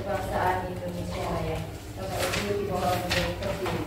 kebangsaan Indonesia Raya. Bapak Ibu dimohon untuk berdiri.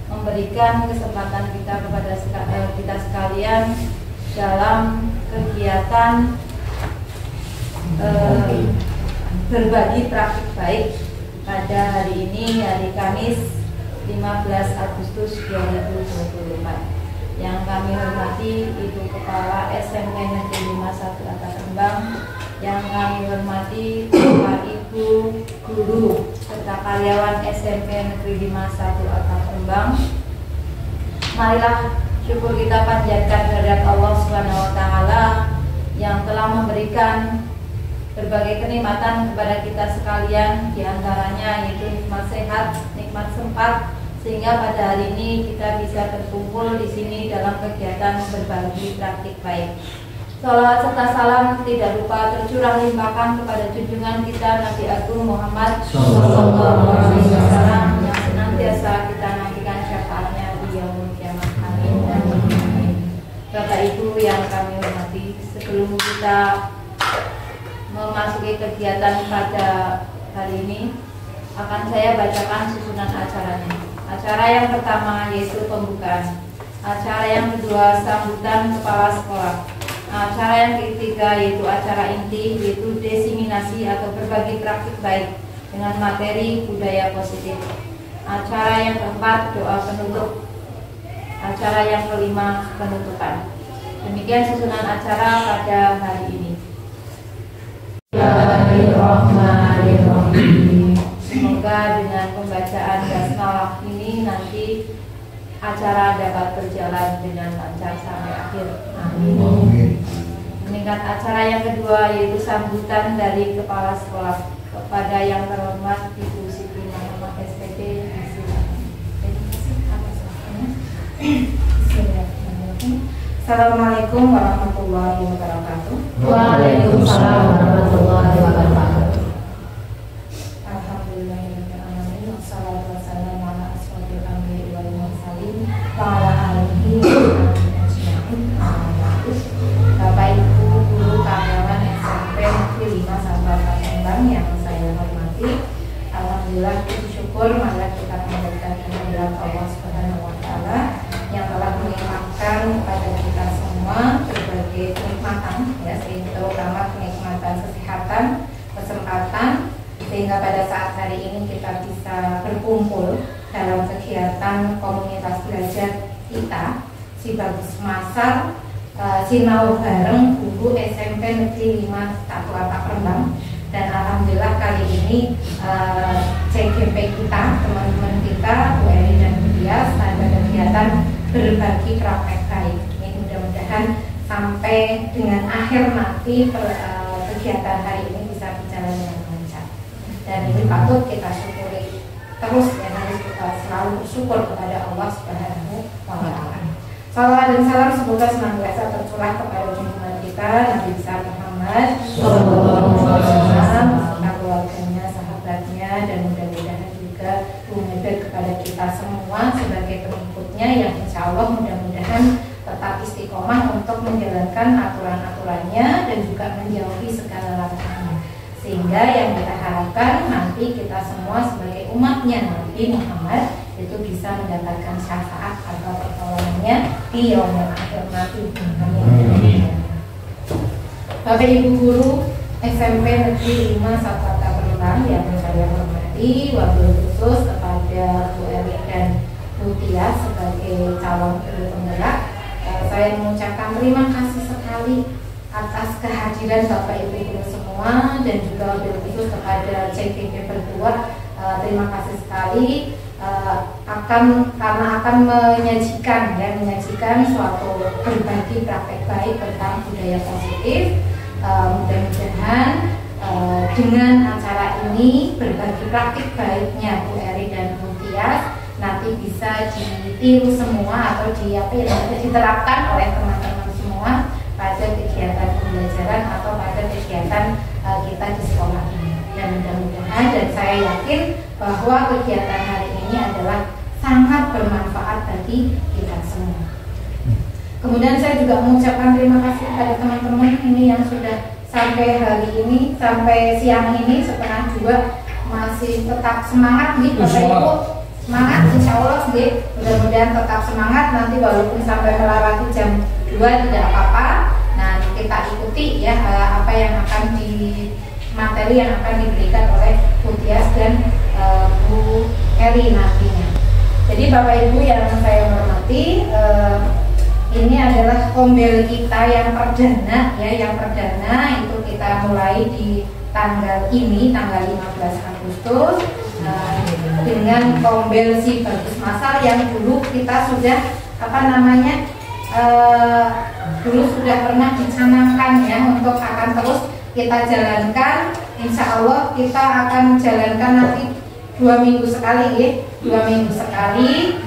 Memberikan kesempatan kita kepada kita sekalian dalam kegiatan berbagi praktik baik pada hari ini, hari Kamis 15 Agustus 2024. Yang kami hormati Ibu Kepala SMP Negeri 51 Atas Rembang, yang kami hormati Bapak Ibu guru serta karyawan SMP Negeri 51 Atas Rembang. Marilah syukur kita panjatkan kehadirat Allah Subhanahu wa taala yang telah memberikan berbagai kenikmatan kepada kita sekalian, diantaranya yaitu nikmat sehat, nikmat sempat, sehingga pada hari ini kita bisa berkumpul di sini dalam kegiatan berbagi praktik baik. Salawat serta salam tidak lupa tercurah limpahkan kepada junjungan kita Nabi Agung Muhammad SAW yang senantiasa kita nantikan syafaatnya di yaumul kiamat. Amin. Bapak Ibu yang kami hormati, sebelum kita memasuki kegiatan pada hari ini, akan saya bacakan susunan acaranya. Acara yang pertama yaitu pembukaan, acara yang kedua sambutan kepala sekolah, acara yang ketiga yaitu acara inti, yaitu diseminasi atau berbagi praktik baik dengan materi budaya positif. Acara yang keempat doa penutup. Acara yang kelima penutupan. Demikian susunan acara pada hari ini. Semoga dengan pembacaan basmalah ini nanti acara dapat berjalan dengan lancar sampai akhir. Amin. Meningkat acara yang kedua yaitu sambutan dari kepala sekolah. Kepada yang terhormat Ibu Siti Muhammad SPD. Assalamualaikum warahmatullahi wabarakatuh. Waalaikumsalam warahmatullahi wabarakatuh. Alhamdulillahirrahmanirrahim. Wassalatu wassalamu ala asyrofil anbiya'i wal mursalin wa ala alihi ajma'in. Bapak Ibu guru karyawan SMP Negeri 5 Sabah Palembang yang saya hormati, alhamdulillah puji syukur marilah kita memberikan kehadirat Allah Subhanahu wa taala yang telah melimpahkan kepada kita semua berbagai kenikmatan, ya, terutama kenikmatan kesehatan, kesempatan, sehingga pada saat hari ini kita bisa berkumpul dalam kegiatan komunitas belajar kita, si Bagus Masar Sinau bareng guru SMP Negeri 5 Satu Atap Rembang. Dan alhamdulillah kali ini CGP kita, teman-teman kita, Bu Eri dan Bu Tias, ada kegiatan berbagi praktek baik. Ini mudah-mudahan sampai dengan akhir nanti kegiatan hari ini bisa berjalan dengan lancar. Dan ini patut kita syukuri terus, ya, harus kita selalu bersyukur kepada Allah Subhanahu wa Ta'ala. Salawat dan salam semoga senantiasa tercurah kepada junjungan kita Nabi besar Muhammad beserta keluarganya, sahabatnya, dan mudah-mudahan juga mengalir kepada kita semua sebagai pengikutnya yang insya Allah mudah-mudahan tetap istiqomah untuk menjalankan aturan-aturannya dan juga menjauhi segala larangannya, sehingga yang kita harapkan nanti kita semua sebagai umatnya Nabi Muhammad itu bisa mendapatkan syafaat atau pertolongannya di yaumil akhir nanti. Amin. Bapak Ibu guru SMP Negeri 5 Satu Atap Rembang yang saya hormati, wabil khusus kepada Bu Eri dan Bu Tias sebagai calon guru penggerak, saya mengucapkan terima kasih sekali atas kehadiran Bapak Ibu guru semua, dan juga wabil khusus kepada CGP berdua. Terima kasih sekali karena akan menyajikan suatu berbagi praktek baik tentang budaya positif. Mudah-mudahan dengan acara ini berbagi praktik baiknya Bu Eri dan Bu Tias nanti bisa ditiru semua atau diterapkan oleh teman-teman semua pada kegiatan pembelajaran atau pada kegiatan kita di sekolah ini. Dan mudah-mudahan, dan saya yakin bahwa kegiatan hari ini adalah sangat bermanfaat bagi kita semua. Kemudian saya juga mengucapkan terima kasih kepada teman-teman ini yang sudah sampai hari ini, sampai siang ini setengah 2 masih tetap semangat nih Bapak Ibu. Semangat insya Allah nih, mudah-mudahan tetap semangat, nanti walaupun sampai melewati jam 2 tidak apa-apa. Nah, kita ikuti ya apa yang akan materi yang akan diberikan oleh Bu Tias dan Bu Eri nantinya. Jadi Bapak Ibu yang saya hormati, ini adalah kombel kita yang perdana ya, yang perdana itu kita mulai di tanggal 15 Agustus dengan kombel si Bagus Masar yang dulu kita sudah dulu sudah pernah dicanangkan ya untuk akan terus kita jalankan. Insya Allah kita akan jalankan nanti 2 minggu sekali ya, 2 minggu sekali.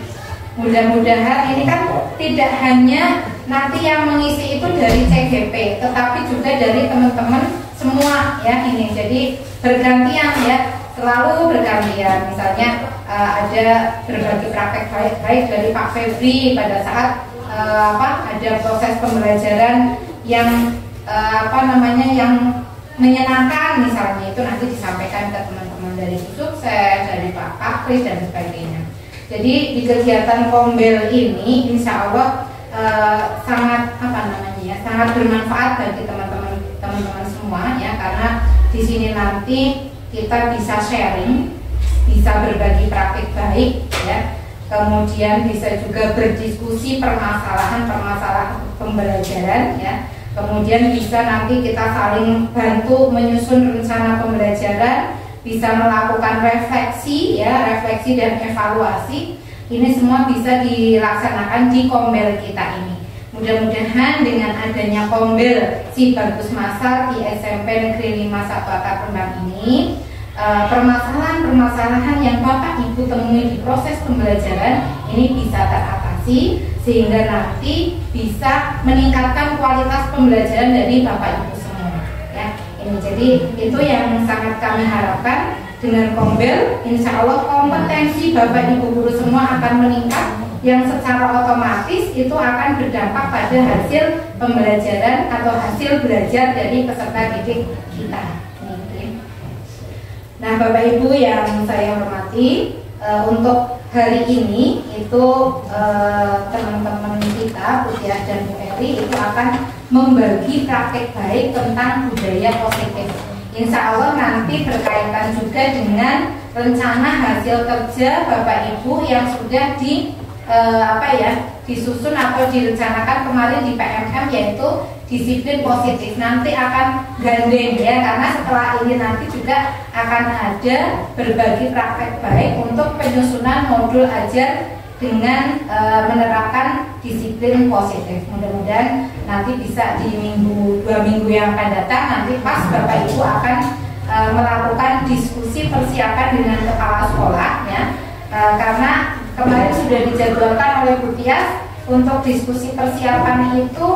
Mudah-mudahan ini kan tidak hanya nanti yang mengisi itu dari CGP, tetapi juga dari teman-teman semua ya ini. Jadi bergantian ya, selalu bergantian. Misalnya ada berbagi praktek baik dari Pak Febri pada saat ada proses pembelajaran yang yang menyenangkan misalnya, itu nanti disampaikan ke teman-teman dari Sukses, dari Pak Kris dan sebagainya. Jadi di kegiatan kombel ini insya Allah sangat sangat bermanfaat bagi teman-teman semua ya, karena di sini nanti kita bisa sharing, bisa berbagi praktik baik ya, kemudian bisa juga berdiskusi permasalahan pembelajaran ya, kemudian bisa nanti kita saling bantu menyusun rencana pembelajaran, bisa melakukan refleksi ya, refleksi dan evaluasi. Ini semua bisa dilaksanakan di kombel kita ini. Mudah-mudahan dengan adanya kombel si Bagus Masar di SMP Negeri 5 Satu Atap Rembang ini, permasalahan-permasalahan yang Bapak Ibu temui di proses pembelajaran ini bisa teratasi, sehingga nanti bisa meningkatkan kualitas pembelajaran dari Bapak Ibu semua ya. Ini jadi itu yang sangat kami harapkan. Dengan kombel insya Allah kompetensi Bapak Ibu guru semua akan meningkat, yang secara otomatis itu akan berdampak pada hasil pembelajaran atau hasil belajar dari peserta didik kita. Nah Bapak Ibu yang saya hormati, untuk hari ini itu teman-teman kita Bu Tias dan Bu Eri itu akan membagi praktek baik tentang budaya positif. Insya Allah nanti berkaitan juga dengan rencana hasil kerja Bapak Ibu yang sudah disusun atau direncanakan kemarin di PMM, yaitu disiplin positif. Nanti akan gandeng ya, karena setelah ini nanti juga akan ada berbagi praktek baik untuk penyusunan modul ajar dengan menerapkan disiplin positif. Mudah-mudahan nanti bisa di 2 minggu yang akan datang, nanti pas Bapak Ibu akan melakukan diskusi persiapan dengan kepala sekolah ya, karena kemarin sudah dijadwalkan oleh Bu Tias untuk diskusi persiapan itu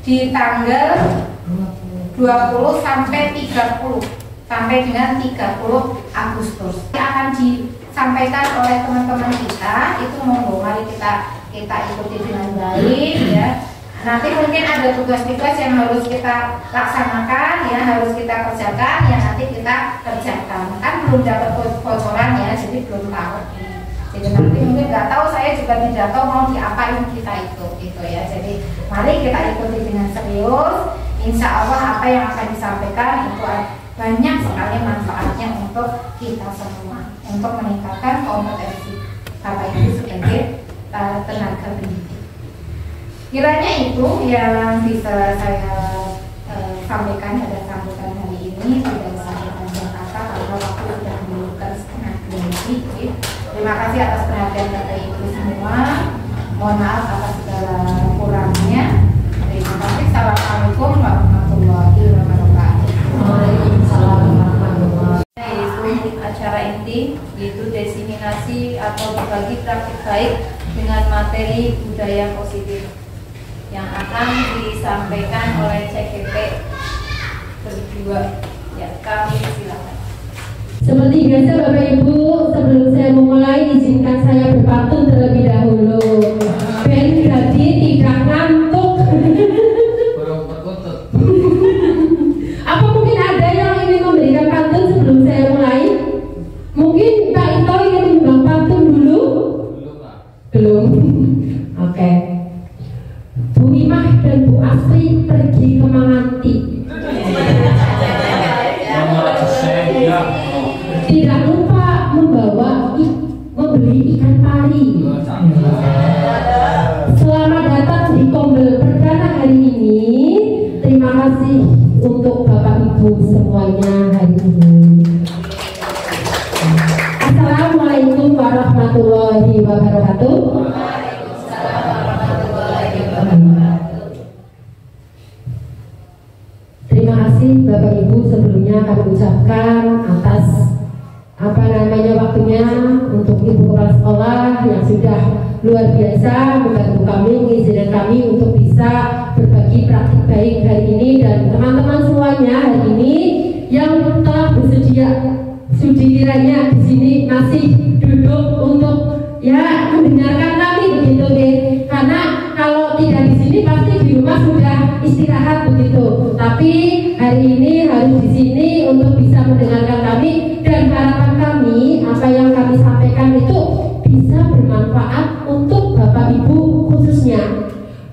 di tanggal 20 sampai 30 sampai dengan 30 Agustus. Akan disampaikan oleh teman-teman kita, itu monggo mari kita ikuti dengan baik ya. Nanti mungkin ada tugas-tugas yang harus kita laksanakan ya, harus kita kerjakan ya, nanti kita kerjakan. Kan belum dapat bocoran ya, jadi belum tahu. Jadi nanti mungkin nggak tahu, saya juga tidak tahu mau diapain kita itu ya. Jadi mari kita ikuti dengan serius. Insya Allah apa yang akan disampaikan itu banyak sekali manfaatnya untuk kita semua, untuk meningkatkan kompetensi Bapak Ibu sebagai tenaga pendidik. Kiranya itu yang bisa saya sampaikan pada sambutan hari ini. Tidak saya panjang kata karena waktu sudah menunjukkan setengah detik. Terima kasih atas perhatian Bapak Ibu semua. Mohon maaf atas segala kurangnya. Terima kasih. Assalamualaikum warahmatullahi wabarakatuh. Waalaikumsalam warahmatullahi wabarakatuh. Yaitu acara inti, yaitu diseminasi atau berbagi praktik baik dengan materi budaya positif yang akan disampaikan oleh CGP berdua. Ya, kami silakan. Seperti biasa Bapak Ibu, sebelum saya memulai izinkan saya berpantun terlebih dahulu. Ben jadi tidak ngantuk. Apa mungkin ada yang ingin memberikan pantun sebelum saya mulai? Mungkin Pak Ito ingin menyumbang pantun dulu? Belum. Oke. Bu Imah dan Bu Asri pergi ke Manganti. Tidak lupa membeli ikan pari. Selamat datang di Kombel Perdana hari ini. Terima kasih untuk Bapak Ibu semuanya hari ini. Assalamualaikum warahmatullahi wabarakatuh. Terima kasih Bapak Ibu, sebelumnya kami ucapkan atas waktunya untuk Ibu Kepala Sekolah yang sudah luar biasa membantu kami, mengizinkan kami untuk bisa berbagi praktik baik hari ini, dan teman-teman semuanya hari ini yang telah bersedia sudi kiranya di sini masih duduk untuk ya mendengarkan kami begitu deh. Karena kalau tidak di sini pasti di rumah sudah istirahat begitu. Tapi hari ini harus di sini untuk bisa mendengarkan kami, dan harapan kami apa yang kami sampaikan itu bisa bermanfaat untuk Bapak Ibu khususnya,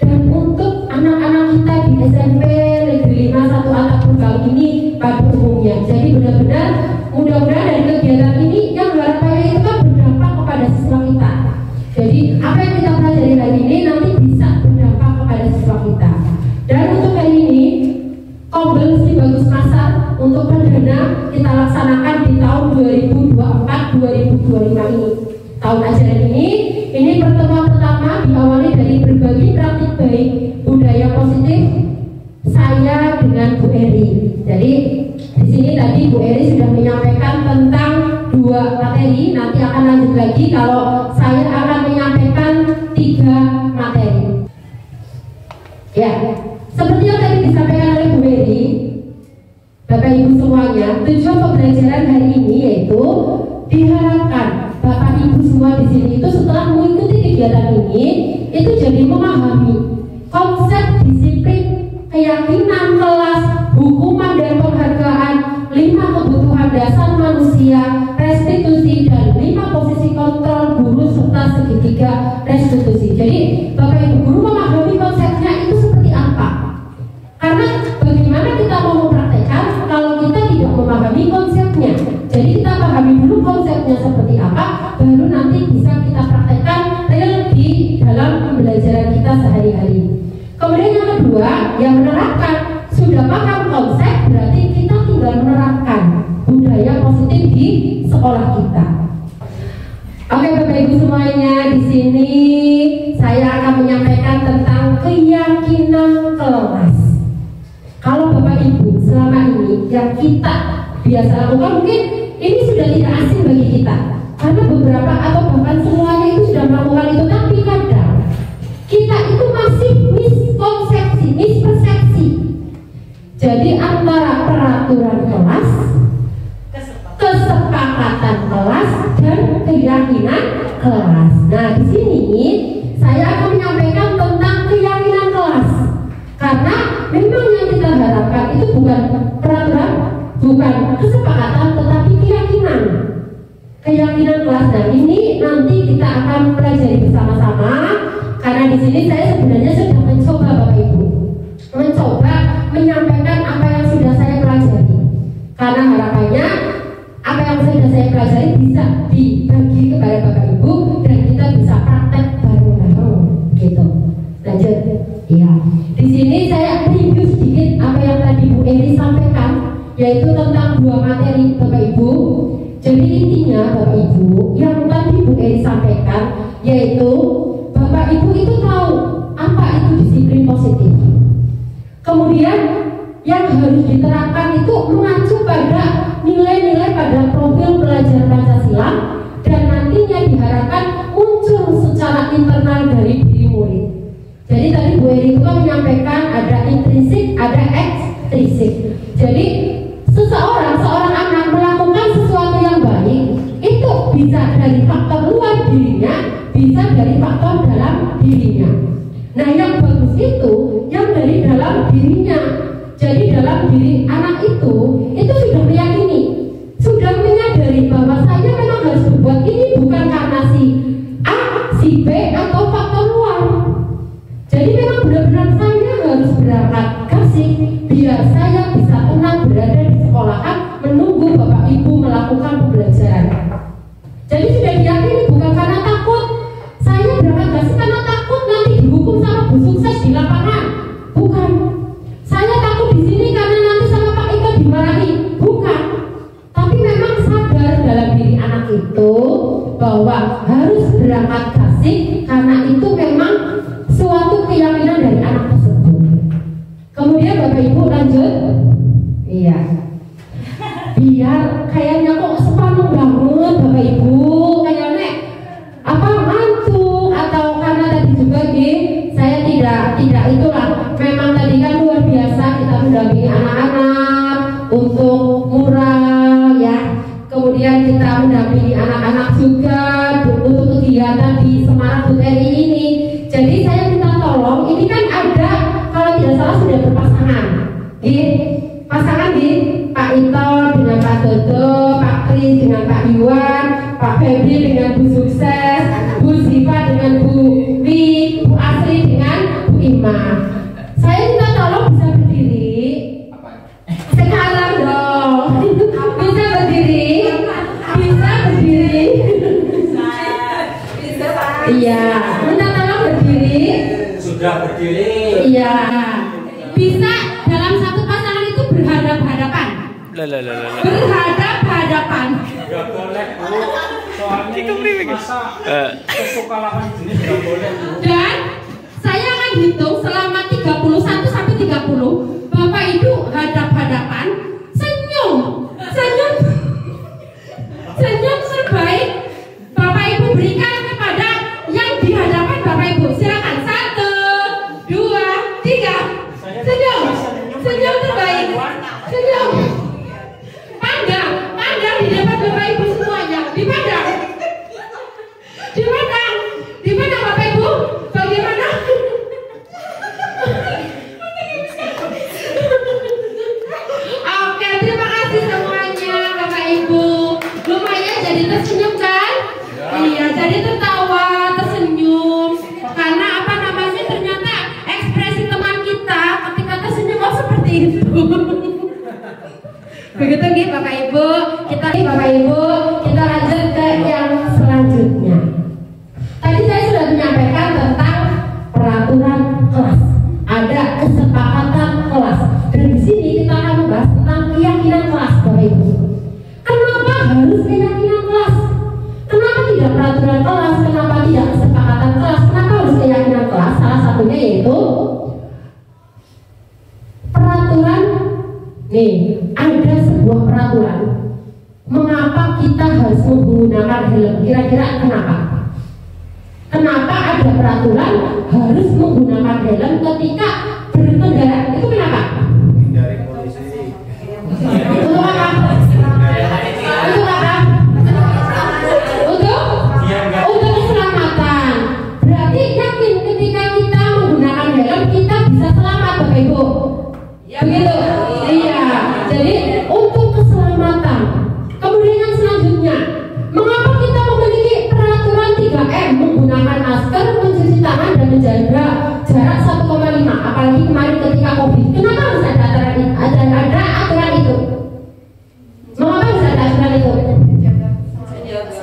dan untuk anak-anak kita di SMP Negeri 5 1 Atap Purbaung ini pada umumnya. Jadi benar-benar mudah-mudahan dari kegiatan ini yang harapannya itu kan berdampak kepada siswa kita. Jadi apa yang kita pelajari hari ini nanti bisa berdampak kepada siswa kita. Dan untuk hari ini Kombel Sri Bagus Masar untuk perdana kita laksanakan di tahun 2024-2025 ini. Tahun ajaran ini pertemuan pertama diawali dari berbagi praktik baik budaya positif saya dengan Bu Eri. Jadi di sini tadi Bu Eri sudah menyampaikan tentang 2 materi. Nanti akan lanjut lagi kalau saya akan menyampaikan 3 materi. Ya, seperti yang tadi disampaikan oleh Bu Eri, Bapak Ibu semuanya, tujuan pembelajaran hari ini yaitu diharapkan Bapak Ibu semua di sini itu setelah mengikuti kegiatan ini itu jadi memahami konsep disiplin, keyakinan kelas, hukuman dan penghargaan, 5 kebutuhan dasar manusia, restitusi, dan 5 posisi kontrol guru serta segitiga restitusi. Jadi Bapak Ibu guru memahami konsepnya itu seperti apa. Karena bagaimana kita mau mempraktekkan kalau kita tidak memahami konsepnya. Jadi kita pahami dulu konsepnya seperti apa, baru nanti bisa kita praktekkan real di dalam pembelajaran ya menerapkan. Sudah paham konsep, berarti kita tinggal menerapkan budaya positif di sekolah kita. Oke Bapak Ibu semuanya, di sini saya akan menyampaikan tentang keyakinan kelas. Kalau Bapak Ibu selama ini yang kita biasa lakukan, mungkin ini sudah tidak asing bagi kita, karena beberapa atau bahkan semuanya itu sudah melakukan itu, tapi kadang kita itu masih miskonsepsi, mispersepsi. Jadi antara peraturan kelas, kesepakatan kelas, dan keyakinan kelas. Nah, di sini saya akan menyampaikan tentang keyakinan kelas, karena memang yang kita harapkan itu bukan peraturan, bukan kesepakatan, tetapi keyakinan. Keyakinan kelas. Dan ini nanti kita akan pelajari bersama-sama, karena di sini saya sebenarnya sudah mencoba Bapak Ibu, mencoba menyampaikan apa yang sudah saya pelajari, karena harapannya apa yang sudah saya pelajari bisa dibagi kepada Bapak Ibu dan kita bisa praktek bareng-bareng gitu. Lanjut. Iya. Di sini saya review sedikit apa yang tadi Bu Eri sampaikan, yaitu tentang dua materi Bapak Ibu. Jadi intinya Bapak Ibu yang tadi Bu Eri sampaikan, yaitu Bapak Ibu itu tahu apa itu disiplin positif. Kemudian yang harus diterapkan itu mengacu pada nilai-nilai pada profil pelajar Pancasila, dan nantinya diharapkan muncul secara internal dari diri murid. Jadi tadi Bu Eri itu kan menyampaikan ada intrinsik, ada ekstrinsik. Jadi seorang anak melakukan sesuatu yang baik itu bisa dari faktor luar dirinya, bisa dari faktor dalam dirinya. Nah, yang bagus itu yang dari dalam dirinya. Jadi dalam diri anak itu sudah meyakini, sudah menyadari bahwa saya memang harus berbuat ini bukan karena si A, si B atau faktor luar. Jadi memang benar-benar saya harus berangkat kasih biar saya bisa tenang berada di sekolahan menunggu Bapak Ibu melakukan pembelajaran. Jadi sudah diyakini bukan karena takut. Saya berangkat kasih karena takut nanti dihukum sama Bu Sukses di lapangan. Bukan. Saya takut di sini karena nanti sama Pak Ika dimarahi. Bukan. Tapi memang sadar dalam diri anak itu bahwa harus berangkat kasih karena itu memang suatu keyakinan dari anak tersebut. Kemudian Bapak Ibu lanjut. Iya. Biar kayaknya kok sepanjang banget Bapak Ibu, kayaknya apa ngantuk atau karena tadi juga saya tidak itulah. Memang tadi kan luar biasa kita mendampingi anak-anak untuk mural ya. Kemudian kita mendampingi anak-anak juga untuk kegiatan di Semarang Buteri ini. Jadi saya minta tolong, ini kan ada kalau tidak salah sudah berpasangan, pasangan Pak Ito dengan Pak Dodo, Pak Kris dengan Pak Iwan, Pak Febri dengan Bu Sukses, Bu Siva dengan Bu Wi, Bu Asri dengan Bu Ima. Saya minta tolong bisa berdiri. Sekarang dong. Bisa berdiri? Bisa berdiri? Iya. Minta tolong berdiri. Sudah berdiri. Iya. Bisa dalam satu pasangan itu berhadap-hadapan. Berhadap-hadapan. Gak boleh Bu. Soalnya masa kesukalahan jenis gak boleh Bu. Dan saya akan hitung selama 31 sampai 30. Bapak Ibu hadap-hadapan, senyum terbaik Bapak Ibu berikan kepada yang di hadapan Bapak Ibu. Silakan 1, 2, 3. Senyum terbaik. Senyum. Pandang di depan Bapak Ibu semuanya. Dipandang Bapak Ibu. Bagaimana? Oke, terima kasih semuanya Bapak Ibu. Lumayan jadi tersenyum kan? Iya, jadi tertawa, tersenyum. Karena apa namanya, ternyata ekspresi teman kita ketika tersenyum seperti itu. Begitu gitu Bapak Ibu. Kita lanjut ke yang selanjutnya. Tadi saya sudah menyampaikan tentang peraturan kelas. Ada kesepakatan sebuah peraturan. Mengapa kita harus menggunakan helm? Kira-kira kenapa? Kenapa ada peraturan harus menggunakan helm ketika berkendara? Itu kenapa? Dari polisi. Untuk apa? Untuk apa? Untuk keselamatan. Berarti yakin ketika kita menggunakan helm kita bisa selamat, Bapak Ibu? Ya begitu? Iya. Jadi untuk keselamatan. Kemudian yang selanjutnya, mengapa kita memiliki peraturan 3M, menggunakan masker, mencuci tangan dan menjaga jarak 1,5? Apalagi kemarin ketika COVID. Kenapa harus ada aturan itu? Ada aturan itu? Mengapa harus ada aturan itu?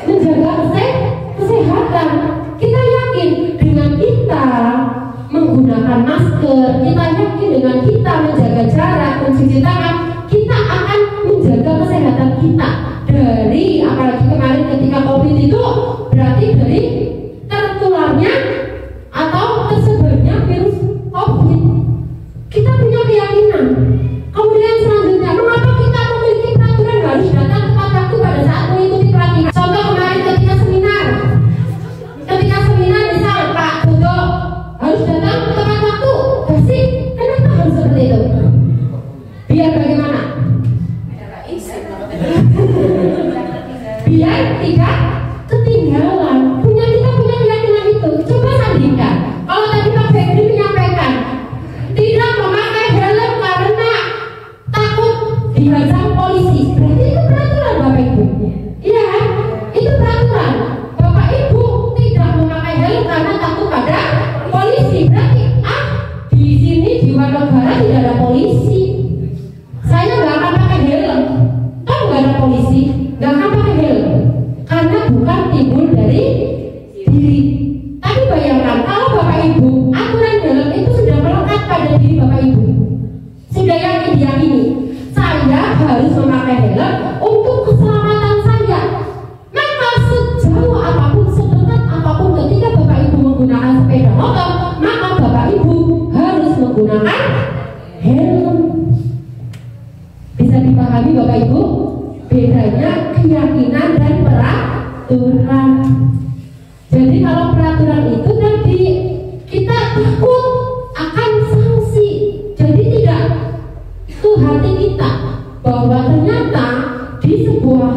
Menjaga kesehatan. Kita yakin dengan kita menggunakan masker, kita yakin dengan kita menjaga jarak, mencuci tangan, kita akan menjaga kesehatan kita dari, apalagi kemarin ketika COVID itu, berarti dari tertularnya atau tersebarnya virus COVID. Kita punya keyakinan. Kemudian selanjutnya, mengapa kita memiliki peraturan harus datang tepat waktu pada saat mengikuti pelatihan? Contoh kemarin ketika seminar misal Pak Dodo harus datang tepat waktu. Pasti kenapa harus seperti itu? Biar bagaimana? Biar tidak ketinggalan. Kita punya keyakinan itu. Coba sandingkan. Kalau tadi Pak Febri menyampaikan tidak memakai helm karena takut dihajar polisi, berarti itu peraturan, Bapak Ibu. Iya kan? Itu peraturan. Bapak Ibu tidak memakai helm karena takut pada polisi, berarti di sini di Wanogara tidak ada polisi. Saya nggak akan pakai helm. Kan nggak ada polisi, nggak akan pakai helm karena bukan timbul dari diri. Tapi bayangkan kalau Bapak Ibu aturan helm itu sudah melekat pada diri Bapak Ibu, sudah yakin diyakini saya harus memakai helm untuk keselamatan saya, maka sejauh apapun, sedekat apapun ketika Bapak Ibu menggunakan sepeda motor, maka Bapak Ibu harus menggunakan helm. Bisa dipahami Bapak Ibu bedanya keyakinan dan peraturan. Jadi kalau peraturan itu tadi kita takut akan sanksi, jadi tidak itu hati kita bahwa ternyata di sebuah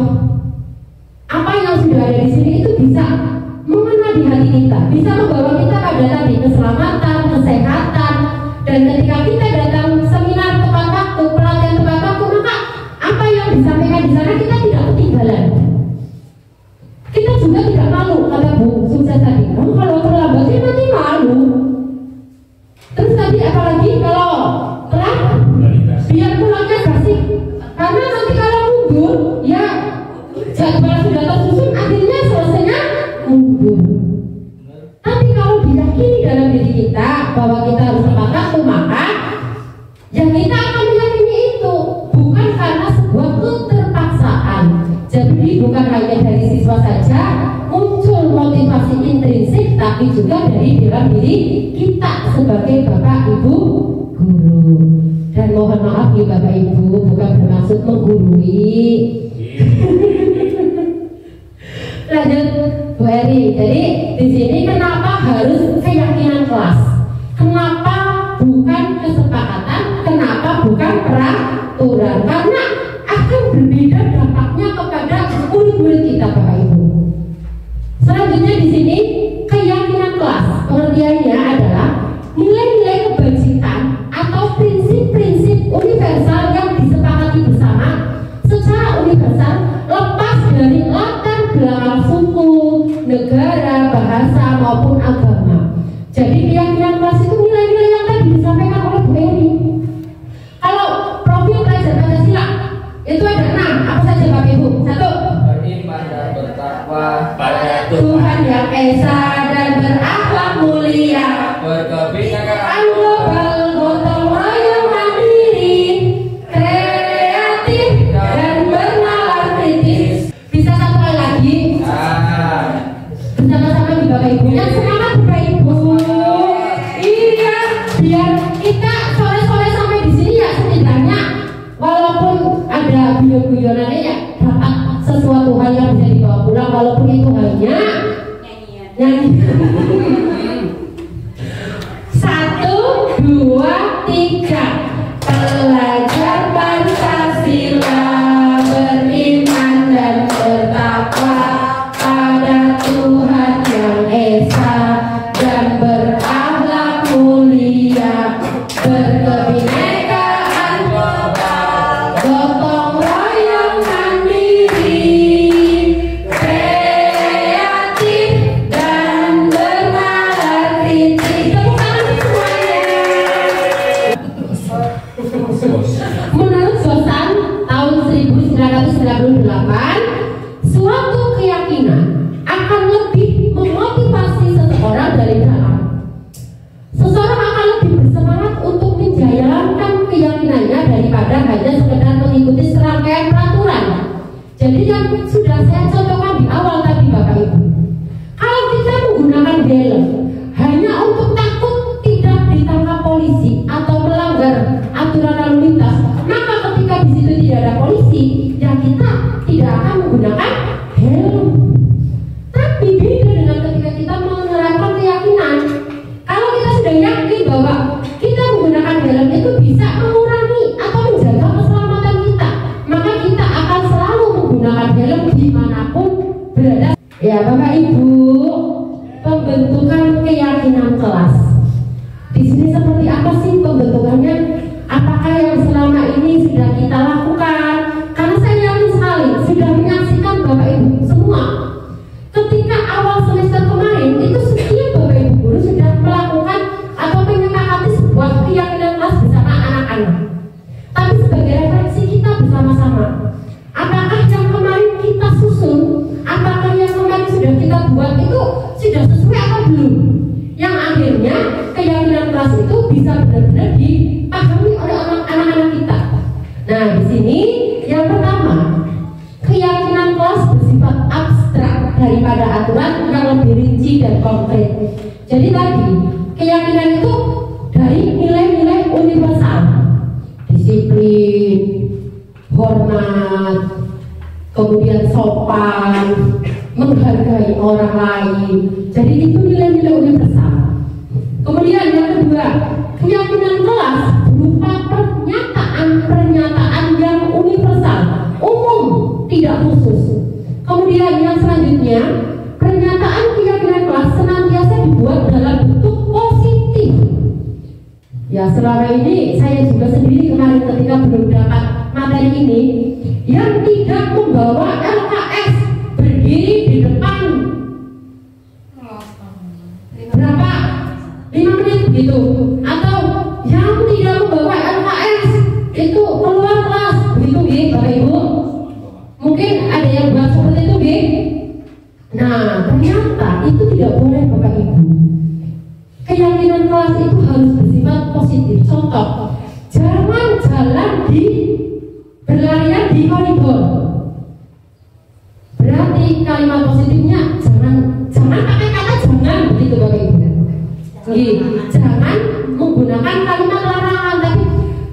apa yang sudah ada di sini itu bisa mengena di hati kita, bisa membawa kita pada tadi keselamatan, kesehatan. Dan ketika kita datang seminar tepat waktu, pelatihan tepat waktu, maka apa yang disampaikan di sana kita tidak ketinggalan. Kita juga tidak malu, kata Bu Sukses tadi. Kalau terlambat nanti malu. Terus tadi apalagi kalau telat, biar pulangnya bersih. Karena nanti kalau mundur, ya jadwal sudah tersusun, akhirnya selesainya mundur. Tapi kalau diyakini dalam diri kita bahwa kita harus tepat waktu, maka yang kita akan meyakini itu bukan karena sebuah keterpaksaan. Jadi bukan hanya dari siswa saja muncul motivasi intrinsik, tapi juga dari dalam diri kita sebagai Bapak Ibu guru. Dan mohon maaf ya Bapak Ibu, bukan bermaksud menggurui. Lanjut Bu Eri. Jadi di sini kenapa harus keyakinan kelas? Kenapa bukan kesepakatan? Kenapa bukan peraturan? Karena akan berbeda dampaknya kepada murid-murid kita Bapak Ibu. Selanjutnya di sini keyakinan kelas, pengertiannya adalah nilai-nilai kebajikan atau prinsip-prinsip universal yang disepakati bersama secara universal, lepas dari latar belakang suku, negara, bahasa maupun agama. Jadi keyakinan kelas itu nilai-nilai yang tadi disampaikan oleh Bu Eri. Kalau profil pelajar Pancasila itu ada 6, apa saja Bapak Ibu? 1. Beriman dan bertakwa pada Tuhan yang esa dan berakhlak mulia, berkebijakan global, gotong royong, mandiri, kreatif dan bernalar kritis. Bisa satu kali lagi? Bersama-sama di Bapak Ibu. Yang semangat Bapak Ibu. Iya, biar kita sore-sore sampai di sini ya setidaknya walaupun ada bio bagaimana keyakinan kelas itu bisa benar-benar dipahami oleh anak-anak kita. Nah, di sini yang pertama, keyakinan kelas bersifat abstrak daripada aturan yang lebih rinci dan konkret. Jadi tadi keyakinan itu dari nilai-nilai universal, disiplin, hormat, kemudian sopan, menghargai orang lain. Jadi itu nilai-nilai universal. Kemudian yang kedua, keyakinan kelas berupa pernyataan yang universal, umum, tidak khusus. Kemudian yang selanjutnya, pernyataan keyakinan kelas senantiasa dibuat dalam bentuk positif. Ya, selama ini saya juga sendiri kemarin ketika belum dapat materi ini, yang tidak membawa LKS berdiri di depan berapa? 5 menit gitu, atau yang tidak membawa LKS itu keluar kelas begitu gitu, Bapak Ibu. Mungkin ada yang buat seperti itu gitu. Nah, ternyata itu tidak boleh Bapak Ibu. Keyakinan kelas itu harus bersifat positif. Contoh, jangan jalan berlarian di koridor. Berarti kalimat positifnya jangan pakai kata jangan begitu Bapak Ibu. Jangan menggunakan kalimat larangan, tapi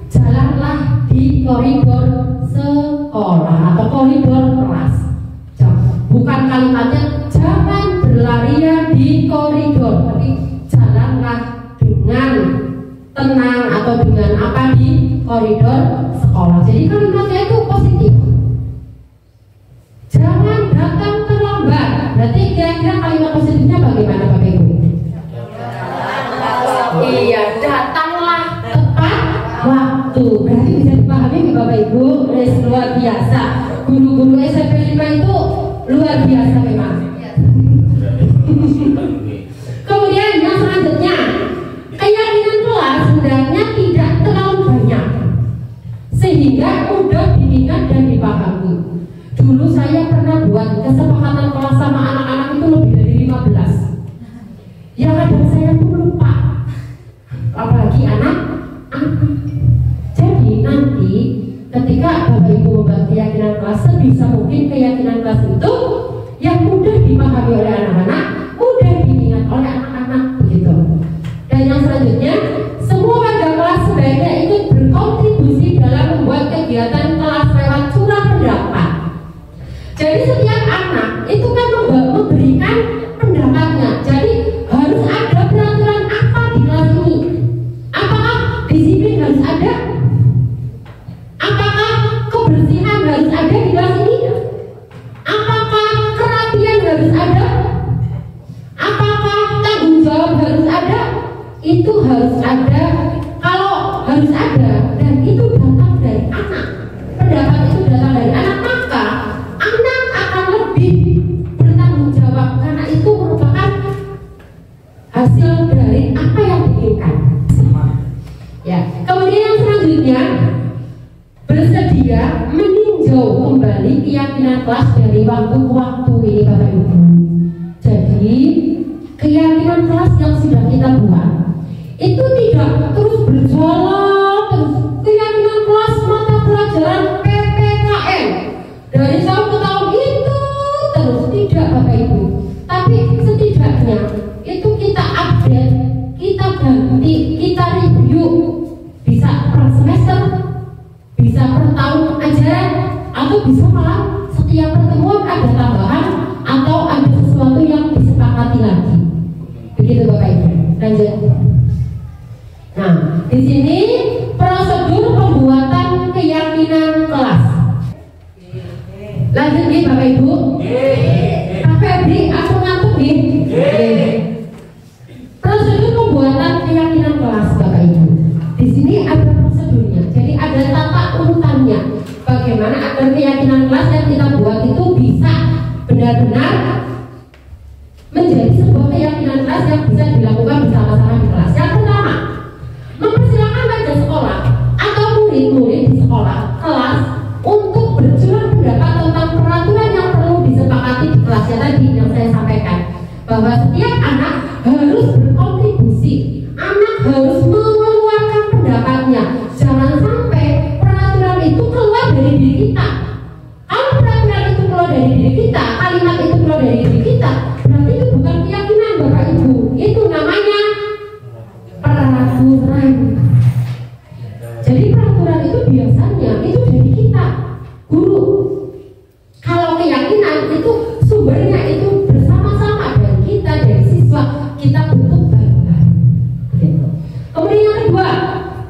jalanlah di koridor sekolah atau koridor kelas. Bukan kalimatnya jangan berlarian di koridor, tapi jalanlah dengan tenang atau dengan apa di koridor sekolah. Jadi kalimatnya itu positif. Jangan datang terlambat. Berarti kira-kira kalimat positifnya bagaimana Bapak Ibu? Iya, datanglah tepat waktu. Berarti bisa dipahami Bapak Ibu. Luar biasa. Guru-guru SMP 5 itu luar biasa memang. Kemudian yang selanjutnya, keyakinan kelas hendaknya tidak terlalu banyak sehingga mudah diingat dan dipahami. Dulu saya pernah buat kesepakatan kelas sama anak-anak itu lebih dari 15. Ya kadang saya pun lupa, apalagi anak-anak. Jadi nanti ketika Bapak Ibu membuat keyakinan kelas, sebisa mungkin keyakinan kelas itu yang mudah dipahami oleh anak-anak, mudah diingat oleh anak-anak begitu. Dan yang selanjutnya, semua warga kelas sebaiknya ikut berkontribusi dalam membuat kegiatan kelas lewat curah pendapat. Jadi setiap anak itu kan memberikan pendapatnya. Jadi harus ada peraturan apa di kelas ini? Apakah disiplin harus ada? Apakah kebersihan harus ada di kelas ini? Apakah kerapian harus ada? Apakah tanggung jawab harus ada? Itu harus ada. Kalau harus ada dan itu datang dari anak, pendapat itu datang dari anak, maka anak akan lebih bertanggung jawab karena itu merupakan hasil dari apa yang diinginkan. Ya. Kemudian yang selanjutnya, bersedia meninjau kembali keyakinan kelas dari waktu ke waktu ini Bapak Ibu. Jadi keyakinan kelas yang sudah kita buat itu tidak terus berjalan terus. Keyakinan kelas mata pelajaran PPKN dari tahun ke tahun itu terus, tidak Bapak Ibu. Tapi setidaknya itu kita update, kita ganti, kita review, bisa per semester, bisa per tahun ajaran, atau bisa malah setiap pertemuan ada tambahan atau ada sesuatu yang disepakati lagi. Begitu Bapak Ibu. Lanjut. Nah, di sini prosedur pembuatan keyakinan kelas. Lanjut nih Bapak Ibu. Pak Febri, aku ngantuk nih. Prosedur pembuatan keyakinan kelas Bapak Ibu. Di sini ada prosedurnya. Jadi ada tata urutannya. Bagaimana agar keyakinan kelas yang kita buat itu bisa benar-benar menjadi sebuah keyakinan kelas yang bisa dilakukan bersama-sama di kelas. Yang pertama, mempersilakan warga sekolah atau murid-murid di sekolah kelas untuk berjuang pendapat tentang peraturan yang perlu disepakati di kelasnya tadi yang saya sampaikan, bahwa setiap anak harus berkontribusi peraturan. Jadi peraturan itu biasanya itu dari kita, guru. Kalau keyakinan itu sumbernya itu bersama-sama dari kita, dari siswa. Kita butuh bareng-bareng. Kemudian yang kedua,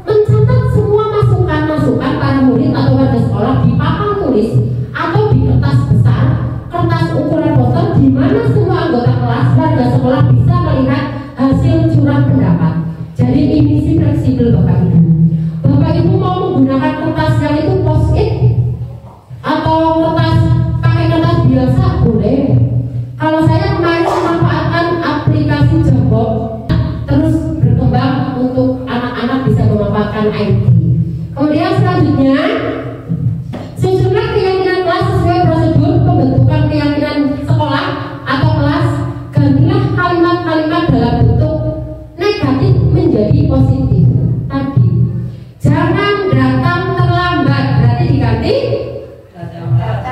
mencatat semua masukan-masukan para murid atau warga sekolah di papan tulis atau di kertas besar, kertas ukuran botol, di mana semua anggota kelas warga sekolah bisa melihat hasil curah pendapat. Jadi ini sih fleksibel Bapak Ibu. Bapak Ibu mau menggunakan kertas yang itu post-it atau kertas pakai kertas biasa boleh. Kalau saya kemarin memanfaatkan aplikasi Jambox, terus berkembang untuk anak-anak bisa memanfaatkan IT. Kemudian selanjutnya, susunlah keyakinan kelas sesuai prosedur pembentukan keyakinan sekolah atau kelas. Gantilah kalimat-kalimat dalam bentuk negatif menjadi positif. Tadi, jangan datang terlambat, berarti diganti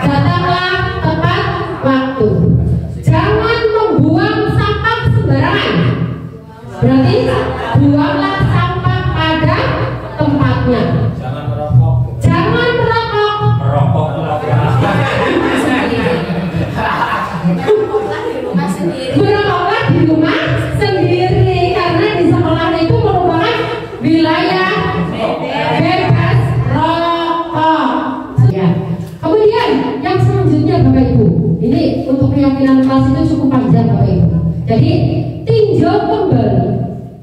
datanglah tepat waktu. Jangan membuang sampah sembarangan, berarti buanglah sampah pada tempatnya. Jangan merokok. Jangan merokok. Merokok Merokoklah di rumah sendiri karena di sekolah itu merupakan wilayah bebas rokok. Ya. Kemudian yang selanjutnya Bapak Ibu, ini untuk keyakinan kelas itu cukup panjang Bapak Ibu. Jadi tinjau kembali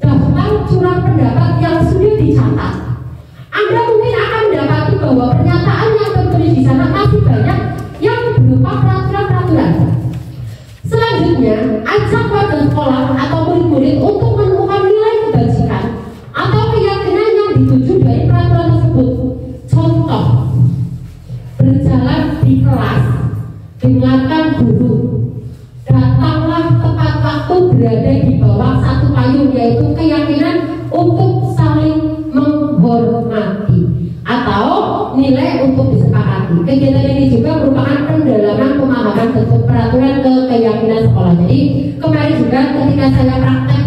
daftar curah pendapat yang sudah dicatat. Anda mungkin akan mendapati bahwa pernyataan yang tertulis di sana masih banyak yang berupa peraturan-peraturan. Selanjutnya, ajak warga sekolah atau murid-murid untuk menemukan nilai kebajikan atau keyakinan yang dituju dari peraturan tersebut. Contoh, berjalan di kelas, dengarkan guru, datanglah tepat waktu, berada di bawah satu payung, yaitu keyakinan untuk saling menghormati atau nilai untuk disepakati. Kegiatan ini juga merupakan pendalaman pemahaman bentuk peraturan ke keyakinan sekolah. Jadi kemarin juga ketika saya praktek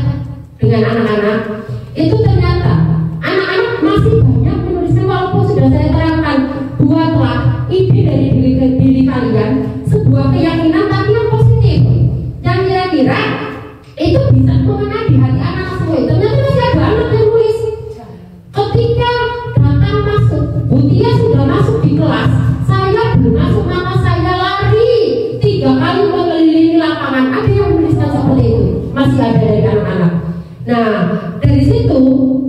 dengan anak-anak, itu ternyata anak-anak masih banyak menuliskan, walaupun sudah saya terangkan, buatlah ide dari diri kalian sebuah keyakinan tapi yang positif, yang kira-kira itu bisa mengena di hati anak semua. Ternyata masih ada anak yang nulis, ketika datang masuk, Butia sudah masuk di kelas, saya belum masuk, maka saya lari 3 kali mengelilingi lapangan. Ada yang menuliskan seperti itu, masih ada dari anak-anak. Nah, dari situ,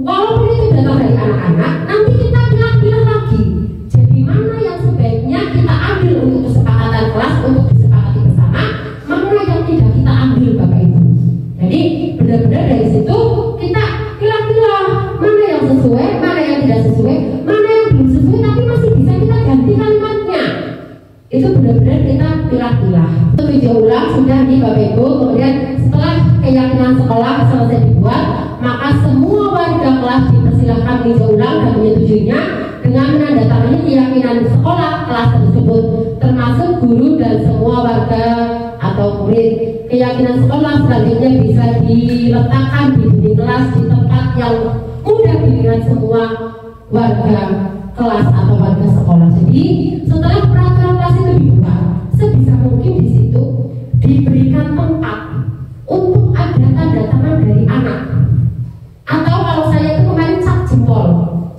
walaupun itu datang dari anak-anak, nanti kita pilih lagi. Jadi mana yang sebaiknya kita ambil untuk kesepakatan kelas, untuk disepakati bersama, mana yang tidak kita ambil Bapak Ibu. Jadi benar-benar dari situ kita pilih-pilih mana yang sesuai, mana yang tidak sesuai, mana yang belum sesuai tapi masih bisa kita ganti kalimatnya. Itu benar-benar kita pilih-pilih. Itu video ulang sudah di Bapak Ibu. Kemudian setelah keyakinan sekolah selesai dibuat, maka semua warga kelas dipersilahkan video ulang dan menyetujuinya dengan menandatangani keyakinan sekolah kelas tersebut, termasuk guru dan semua warga atau murid. Keyakinan sekolah selanjutnya bisa diletakkan di dinding kelas di tempat yang mudah dilihat semua warga kelas atau warga sekolah. Jadi setelah peraturan kelas itu dibuat, sebisa mungkin di situ diberikan tempat untuk ada tanda tangan dari anak. Atau kalau saya itu kemarin cap jempol,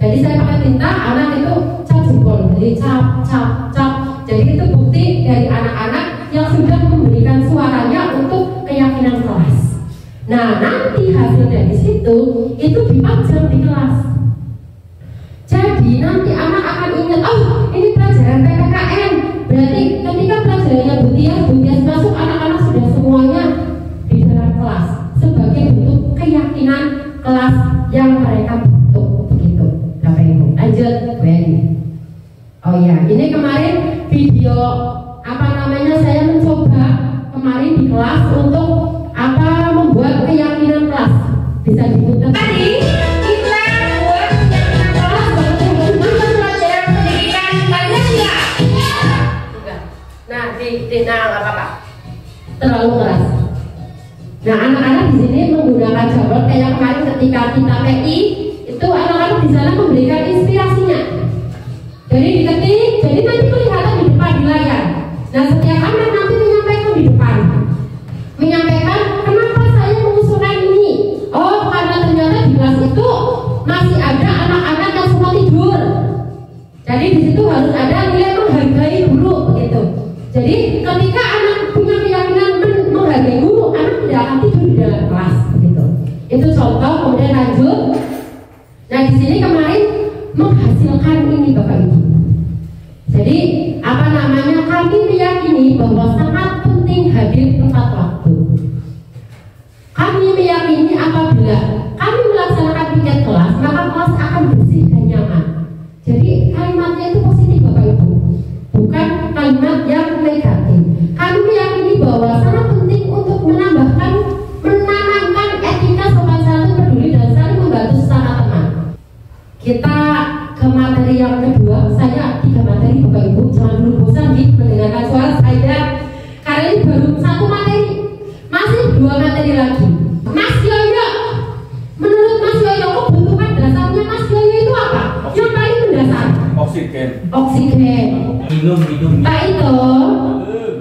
jadi saya pakai tinta, anak itu cap jempol, jadi cap. Jadi itu bukti dari anak-anak yang sudah memberikan suaranya untuk keyakinan kelas. Nah, nanti hasil dari situ itu dipajang di kelas. Jadi nanti anak akan ingat, oh ini pelajaran PPKN. Berarti ketika pelajarannya Butias masuk, anak-anak sudah semuanya di dalam kelas sebagai bentuk keyakinan kelas yang mereka bentuk. Begitu, Bapak Ibu. Lanjut, Bu Eni. Oh ya, ini kemarin video saya mencoba kemarin di kelas untuk membuat keyakinan kelas. Bisa diputar. Tadi kita buat keyakinan kelas untuk pelajaran pendidikan kalian enggak? Nah, nggak apa-apa. Terlalu keras. Nah, anak-anak di sini menggunakan jawaban kayak kemarin ketika kita PI Jadi di situ harus ada nilai menghargai guru begitu. Jadi ketika anak punya keyakinan menghargai guru, anak tidak akan tidur di dalam kelas begitu. Itu contoh. Kemudian lanjut. Nah di sini kemarin menghasilkan ini Bapak Ibu. Jadi apa namanya, kami meyakini bahwa sangat penting hadir tepat waktu. Kami meyakini apabila kami melaksanakan piket kelas, maka kelas akan bersih dan nyaman. Jadi kalimatnya itu positif Bapak Ibu, bukan kalimat yang negatif. Kami meyakini bahwa sangat penting untuk menambahkan, menanamkan etika sopan santun, peduli dan saling membantu sesama teman. Kita ke materi yang kedua. Saya 3 materi Bapak Ibu, jangan dulu bosan mendengarkan suara saya. Karena ini baru 1 materi, masih 2 materi lagi. Mas Yoyo, menurut Mas Yoyo kebutuhan dasarnya Mas Yoyo itu apa? Yang paling mendasar? Oksigen. Oksigen. Minum. Pak Ito,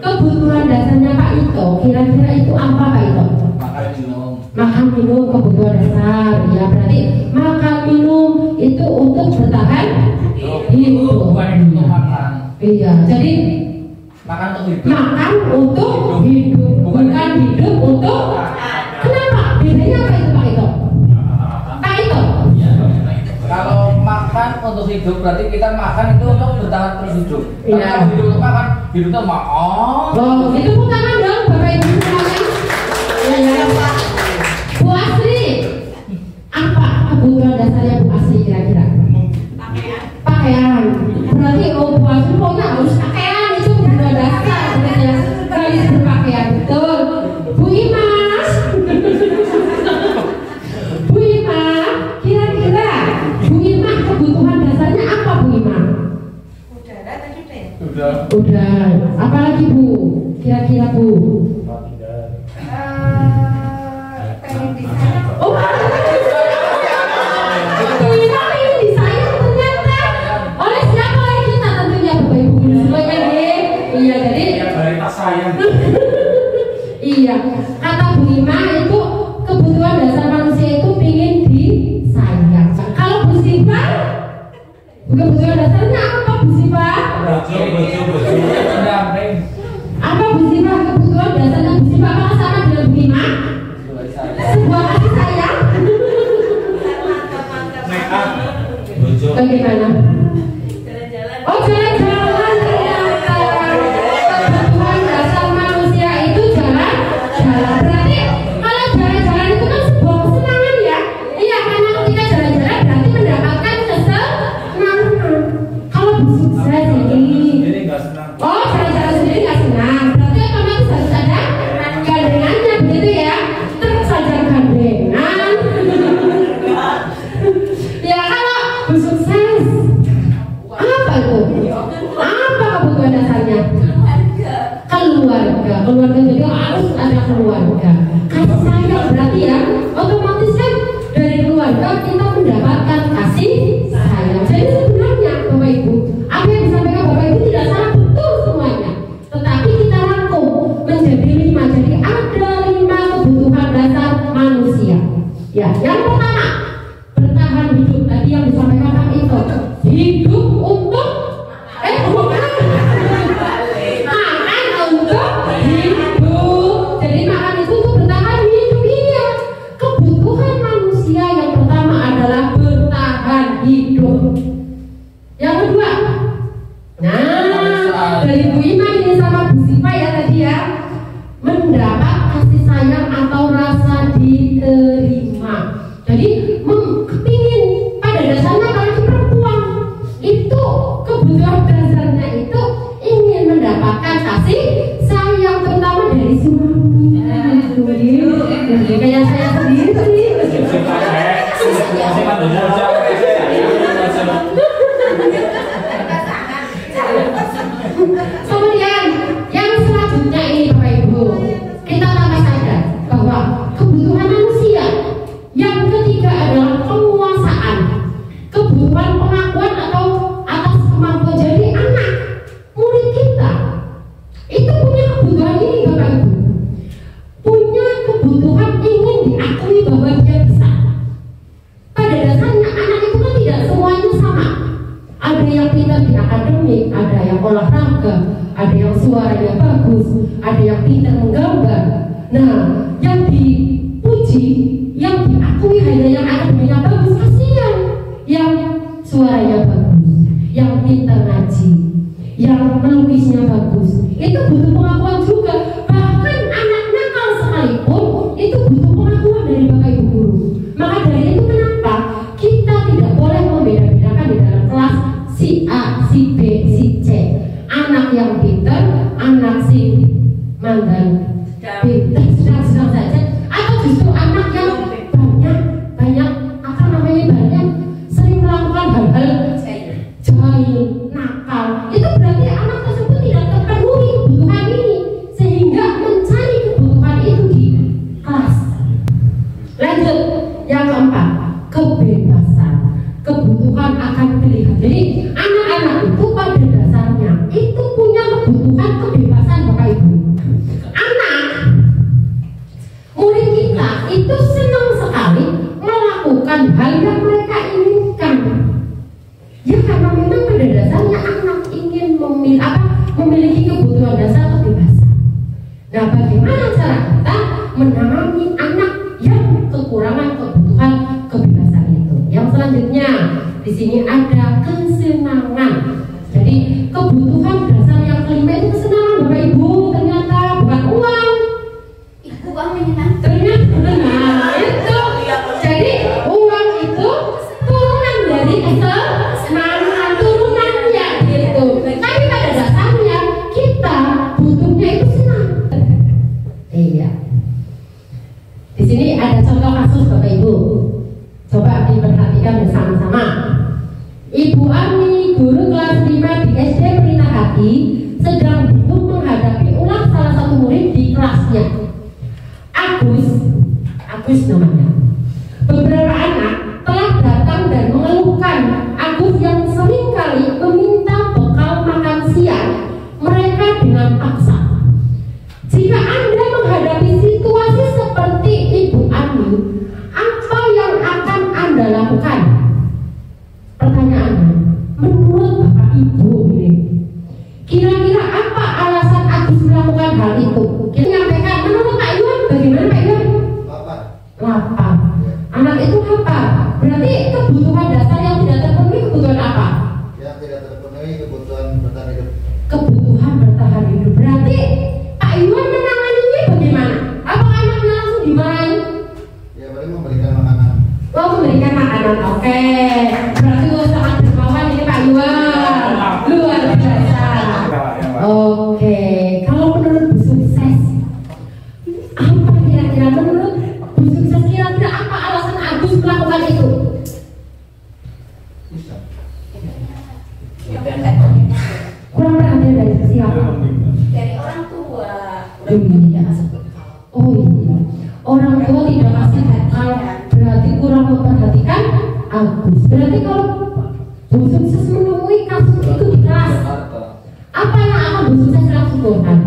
kebutuhan dasarnya Pak Ito, kira-kira itu apa Pak Ito? Makan minum kebutuhan dasar. Ya berarti makan minum itu untuk bertahan hidup. Iya, jadi Makan untuk hidup. makan untuk hidup, bukan hidup untuk. Kenapa? Bedanya apa itu Pak Ito? Pak Ito? Kalau makan untuk hidup berarti kita makan itu untuk bertahan terus hidup. Iya. Kalau hidup untuk makan, hidup itu makan. Oh, itu bukan dong Bapak Ibu semuanya. Ya. Bu Asri, apa kebutuhan dasarnya Bu Asri kira-kira? Pakaian. Berarti Bu Asri pokoknya harus pakaian, itu kebutuhan dasar. Harus berpakaian, betul. Bu Imas, Bu Imas, kira-kira Bu Imas kebutuhan dasarnya apa Bu Imas? Udara tadi deh. Udah. Apalagi Bu? Kira-kira Bu? Pengen desain. Oh, kita ingin desain ternyata oleh siapa? Oleh kita tentunya Bapak Ibu. Semuanya deh. Iya jadi. Varitas sayang. Iya. Kata Bu Ima itu kebutuhan dasar manusia itu ingin disayang. Kalau Bu Siva, kebutuhan dasarnya apa Bu Siva? Apa Bu Siva kebutuhan dasarnya Bu Siva? Apakah sama dengan Bu Ima? Sebuah kasih sayang. Bagaimana? Oh jalan-jalan ternyata. Kebutuhan dasar manusia itu jalan-jalan. Berarti kalau jalan-jalan itu kan sebuah kesenangan ya. Iya, karena ketika jalan-jalan berarti mendapatkan kesenangan. Kalau sukses ini. Oh jalan-jalan sendiri nggak senang. Berarti otomatis harus ada gandengannya begitu ya. Terus saja gandengan. Ya kalau sukses apa itu? Apa kebutuhan dasarnya? Keluarga. Jadi harus ada keluarga. Kasih sayang berarti ya otomatis kan dari keluarga kita mendapatkan kasih sayang. Jadi sebenarnya Bapak Ibu, apa yang disampaikan Bapak Ibu tidak salah, betul semuanya. Tetapi kita rangkum menjadi 5. Jadi ada 5 kebutuhan dasar manusia. Ya, yang pertama bertahan hidup. Tadi yang disampaikan Pak Ito, hidup untuk makan untuk hidup. Jadi makan itu untuk bertahan hidup. Iya, kebutuhan manusia yang pertama adalah bertahan hidup. Yang kedua, nah dari Bu Ima ini sama Bu Siva ya tadi ya, mendapat kasih sayang atau rasa diterima. Jadi kepingin pada dasarnya apalagi perempuan itu kebutuhan dasarnya ada yang suaranya bagus, ada yang pintar menggambar. Nah, yang dipuji, yang diakui hanya yang akademinya bagus, kasihan. Yang suaranya bagus, yang pintar ngaji, yang melukisnya bagus, itu butuh pengakuan juga. Bahkan anak nakal sekalipun itu butuh pengakuan dari Bapak Ibu guru. Maka dari itu kenapa kita tidak boleh membeda-bedakan di dalam kelas si A, si B, si C. Anak yang pintar, anak si mandan pintar sedang-sedang saja, atau justru anak yang banyak apa namanya banyak sering melakukan hal-hal jahil, nakal. Itu berarti anak tersebut tidak terpenuhi kebutuhan ini, sehingga mencari kebutuhan itu di kelas. Lanjut, yang keempat, kebebasan. Kebutuhan akan pilihan. Jadi anak-anak itu pada dasarnya itu punya kebutuhan kebebasan Bapak Ibu. Anak murid kita itu senang sekali melakukan hal yang mereka inginkan. Ya karena memang pada dasarnya anak ingin memiliki kebutuhan dasar kebebasan. Nah, bagaimana cara kita menangani anak yang kekurangan kebutuhan kebebasan itu? Yang selanjutnya di sini ada kesenangan. Jadi kebutuhan dasar yang kelima itu kesenangan Bapak Ibu, ternyata bukan uang. Uang menyenangkan. Ternyata benar itu. Jadi uang itu turunan dari kesenangan, turunannya gitu. Tapi pada dasarnya kita butuhnya itu senang. Iya. Di sini ada contoh kasus Bapak Ibu. Coba diperhatikan bersama-sama. Ibu Ani, guru kelas 5 di SD Pelita Hati, sedang bingung menghadapi ulang salah satu murid di kelasnya. Agus namanya. Beberapa anak telah datang dan mengeluhkan Agus yang sering kali meminta bekal makan siang mereka dengan paksa. Jika Anda menghadapi situasi seperti Ibu Ani, apa yang akan Anda lakukan? Pertanyaannya, menurut Bapak Ibu ini, kira-kira apa alasan Agus melakukan hal itu? Kita nyampaikan, menurut Pak Iwan, bagaimana Pak Iwan? Lapar. Anak itu lapar. Berarti kebutuhan dasar yang tidak terpenuhi kebutuhan apa? Yang tidak terpenuhi kebutuhan bertahan hidup. Kebutuhan bertahan hidup. Berarti Pak Iwan menanganinya bagaimana? Apakah anaknya langsung dimarahi? Ya, boleh memberikan makanan. Oh, memberikan makanan. Oke. Berarti sangat dermawan ini Pak Iwan. Luar biasa. Oke. Kalau menurut Bu Sukses, apa kira-kira menurut Bu Sukses kira-kira apa alasan Agus melakukan itu? Kurang perhatian dari siapa? Dari orang tua. Oh iya, orang tua tidak kasih bekal, berarti kurang memperhatikan Agus. Berarti kalau Bu Sukses menemui kasus itu di kelas, apa yang akan Bu Sukses lakukan?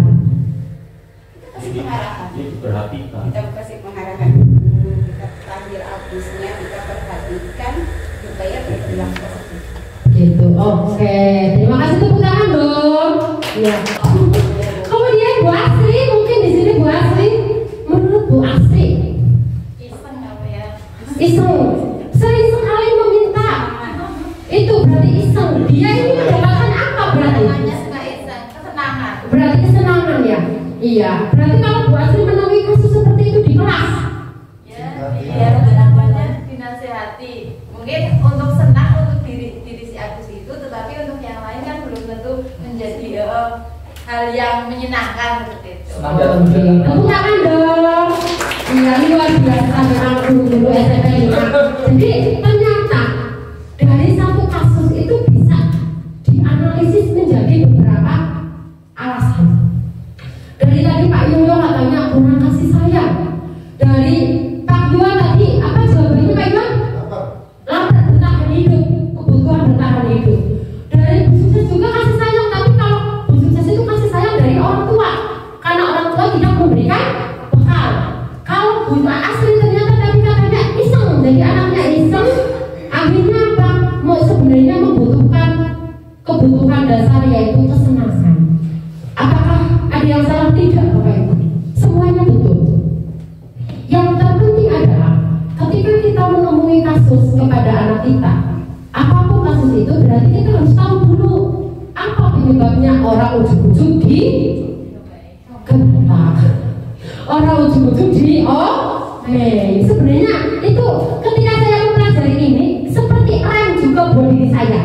Kasih pengarahan. Diperhatikan. Kita kasih pengarahan. Kita panggil Agusnya, kita perhatikan supaya berperilaku positif. Gitu. Oke. Terima kasih, tepuk tangan dong. Ya. Kemudian Bu Asri, mungkin di sini Bu Asri. Menurut Bu Asri, Iseng apa ya? iseng, sering sekali meminta. Itu berarti iseng. Dia ini mendapatkan apa berarti? Namanya suka iseng, kesenangan. Berarti kesenangan ya. Iya. Berarti kalau Bu Asri menemui kasus seperti itu di kelas, Ya, biar harapannya dinasehati. Mungkin untuk senang untuk diri si Agus itu, tetapi untuk yang lain kan belum tentu menjadi hal yang menyenangkan seperti itu. Senang datang oke, tepuk tangan dong. Iya, luar biasa memang guru SMP 5. Jadi ternyata dari satu kasus itu bisa dianalisis menjadi beberapa alasan. Dari tadi Pak Yoyo katanya kurang kasih sayang. Dari Pak Yuan tadi apa jawabannya Pak Yuan? Lapar, bertahan hidup, kebutuhan bertahan hidup. Dari Bu Sukses juga kasih sayang, tapi kalau Bu Sukses itu kasih sayang dari orang tua, karena orang tua tidak memberikan bekal. Kalau Bu Asri ternyata tadi katanya iseng, jadi anaknya iseng kepada anak kita, apapun kasus itu berarti kita harus tahu dulu apa penyebabnya. Orang ujung-ujung di gempa, orang ujung-ujung di sebenarnya itu ketika saya mempelajari ini seperti rem juga buat diri saya.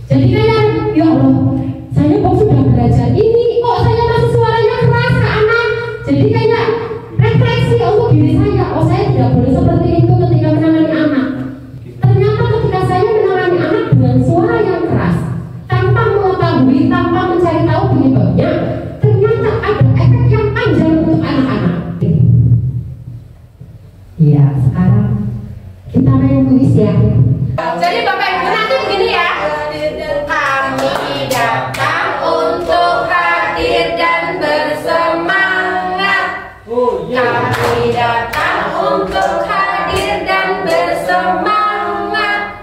Jadi kayak ya Allah, saya kok sudah belajar ini kok saya masih suaranya keras ke anak. Jadi kayak refleksi untuk diri saya, oh saya tidak boleh seperti itu ketika menangani anak. Ternyata ketika saya menangani anak dengan suara yang keras tanpa mengetahui, tanpa mencari tahu penyebabnya, ternyata ada efek yang panjang untuk anak-anak. Iya, sekarang kita main kuis ya. Jadi Bapak Ibu nanti begini ya. Kami datang untuk hadir dan bersemangat. Kami datang untuk hadir dan bersemangat.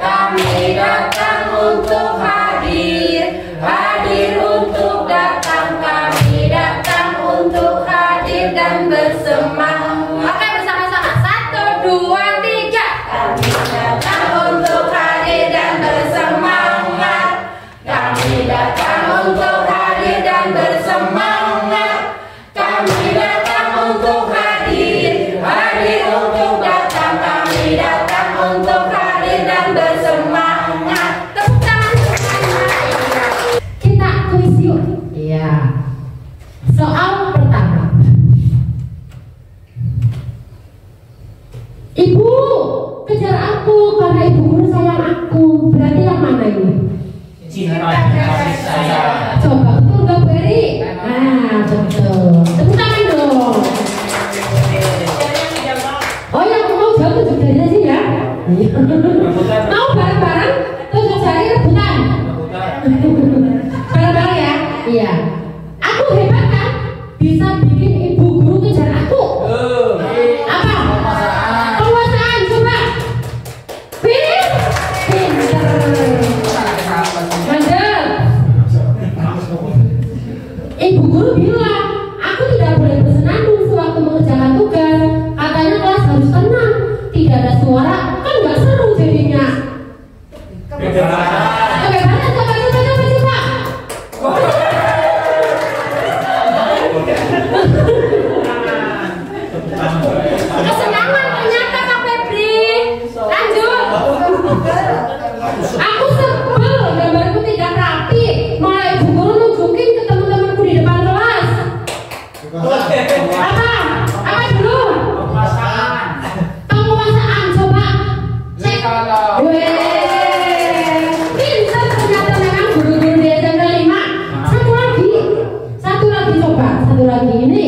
Kami datang untuk hadir, hadir untuk datang. Kami datang untuk hadir dan bersemangat. Oke, bersama-sama. 1, 2, 3. Kami datang untuk hadir dan bersemangat. Kami datang untuk hadir dan bersemangat. Kami datang untuk hadir, hadir untuk datang. Kami datang untuk hadir dan bersemangat. Tepuk tangan semuanya. Kita kuis yuk. Iya. Soal pertama. Ibu, kejar aku karena ibu guru sayang aku. Berarti yang mana ini? Cinta kasih sayang. Coba betul nggak Bu Eri? Nah, betul. Tepuk tangan dong. Oh yang mau jawab tunjuk jari aja ya. Mau bareng-bareng tunjuk jari rebutan. Bareng-bareng ya. Iya. Aku hebat kan? Bisa bikin ibu guru kejar aku. Apa? Penguasaan. Coba. Pinter. Mantap. Ibu guru bilang, aku tidak boleh bersenandung sewaktu mengerjakan tugas. Katanya kelas harus tenang, tidak ada suara, kan nggak seru jadinya. Kebebasan, coba. Kesenangan ternyata Kak Febri. Lanjut. Aku sebel, gambarku tidak rapi. Malah ibu guru nunjukin ke teman-temanku di depan kelas. Apa dulu? Penguasaan, coba. Cek. Pintar ternyata memang guru-guru di SMP 5. Satu lagi coba. Satu lagi ini.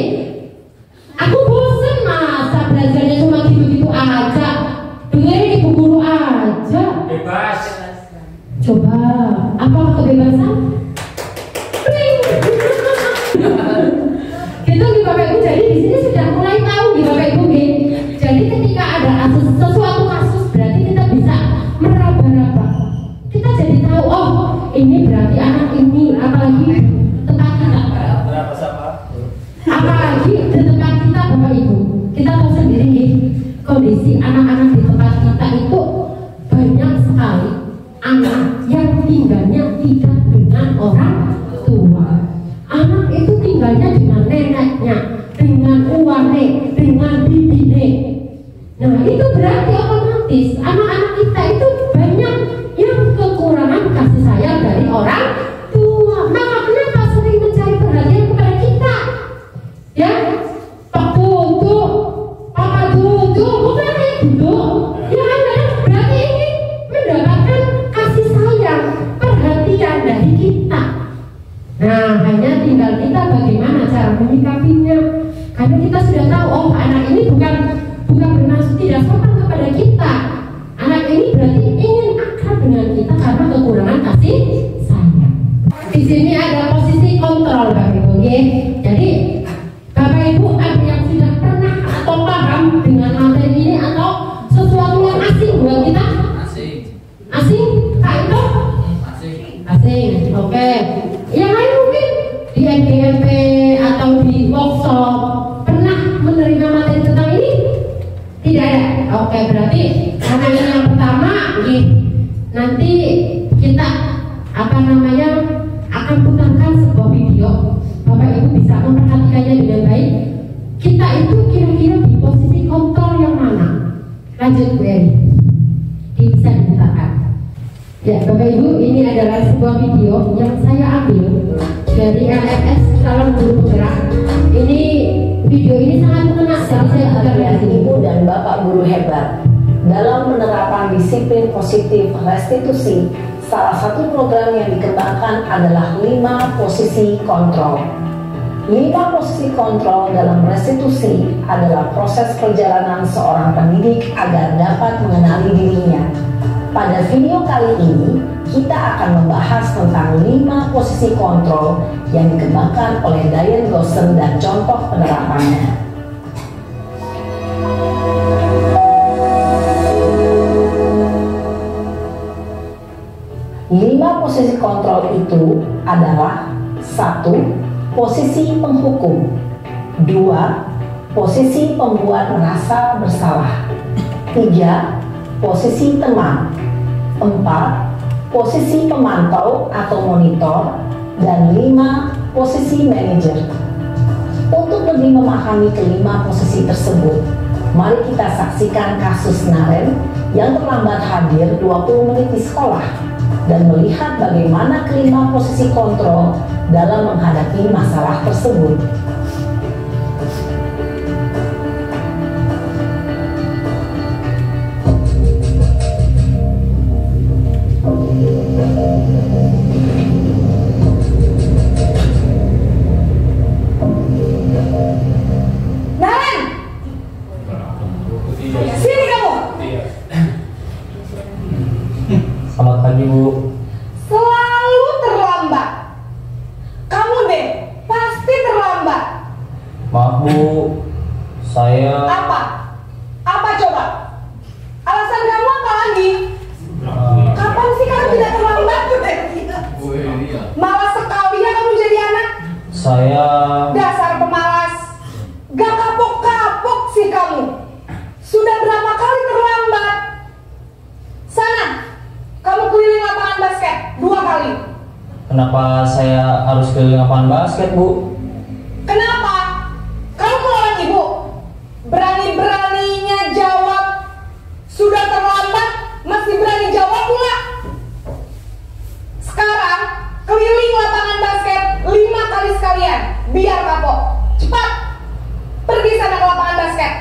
Aku bosen masa belajarnya cuma gitu-gitu aja. Dengerin ibu guru aja. Bebas. Coba, apa kebebasan? Gitu nih Bapak Ibu, jadi di sini sudah mulai tahu nih Bapak Ibu nih. Jadi ketika ada sesuatu kasus berarti kita bisa meraba-raba. Kita jadi tahu, oh ini berarti anak ini, apalagi tempat kita. Apalagi di tempat kita Bapak Ibu. Kita tahu sendiri nih, kondisi anak-anak di tempat kita itu banyak sekali anak yang tinggalnya tidak dengan orang tua. Anak itu tinggalnya dengan neneknya, dengan uwane, dengan bibine. Nah itu berarti otomatis anak-anak kita itu banyak yang kekurangan kasih sayang dari orang tua. Maka kenapa sering mencari perhatian kepada kita? Ya, Pak Duduk, Papa Duduk, bukan duduk. Ya kan, berarti ini mendapatkan kasih sayang, perhatian dari kita. Nah, hanya tinggal kita bagaimana cara menyikapinya. Karena kita sudah tahu, oh anak ini bukan bermaksud tidak sopan kepada kita. Anak ini berarti ingin akrab dengan kita karena kekurangan kasih sayang. Di sini ada posisi kontrol Bapak Ibu, okay? Jadi Bapak Ibu ada yang sudah pernah atau paham dengan materi ini atau sesuatu yang asing buat kita? Asing? Kak itu? Asing, oke. Yang lain mungkin di MGMP atau di workshop pernah menerima materi tentang ini? bisa dibukakan. Ya, Bapak Ibu, ini adalah sebuah video yang saya ambil dari LMS Calon Guru Penggerak. Ini video ini sangat mengena, saya juga Ibu dan Bapak guru hebat dalam penerapan disiplin positif restitusi. Salah satu program yang dikembangkan adalah 5 posisi kontrol. 5 posisi kontrol dalam restitusi adalah proses perjalanan seorang pendidik agar dapat mengenali dirinya. Pada video kali ini, kita akan membahas tentang 5 posisi kontrol yang dikembangkan oleh Diane Goshen dan contoh penerapannya. Lima posisi kontrol itu adalah 1. Posisi penghukum, 2. Posisi pembuat merasa bersalah, 3. Posisi teman, 4. Posisi pemantau atau monitor, dan 5. Posisi manajer. Untuk lebih memahami kelima posisi tersebut, mari kita saksikan kasus Naren yang terlambat hadir 20 menit di sekolah dan melihat bagaimana kelima posisi kontrol dalam menghadapi masalah tersebut. Naren, sini kamu. Selamat pagi, Bu. Selalu terlambat. Kamu deh, pasti terlambat. Maaf, Bu. Saya Apa? Apa coba? Alasan kamu apa lagi? Kapan sih kamu tidak terlambat? Malas sekali ya kamu jadi anak. saya Dasar pemalas. Gak kapok-kapok sih kamu. Sudah berapa kali terlambat? Sana, kamu keliling lapangan basket 2 kali. Kenapa saya harus keliling lapangan basket, Bu? Kenapa? Kamu melawan ibu. Berani-beraninya jawab. Sudah terlambat, masih berani jawab pula. Sekarang, keliling lapangan basket 5 kali sekalian. Biar kapok. Cepat. Pergi sana ke lapangan basket.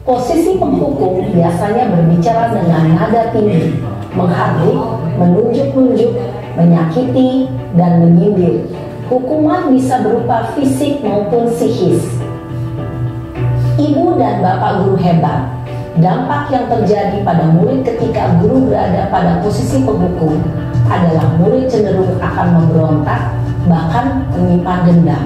Posisi penghukum biasanya berbicara dengan nada tinggi, menghardik, menunjuk-nunjuk, menyakiti, dan menyindir. Hukuman bisa berupa fisik maupun psikis. Ibu dan Bapak guru hebat, dampak yang terjadi pada murid ketika guru berada pada posisi penghukum adalah murid cenderung akan memberontak, bahkan menyimpan dendam.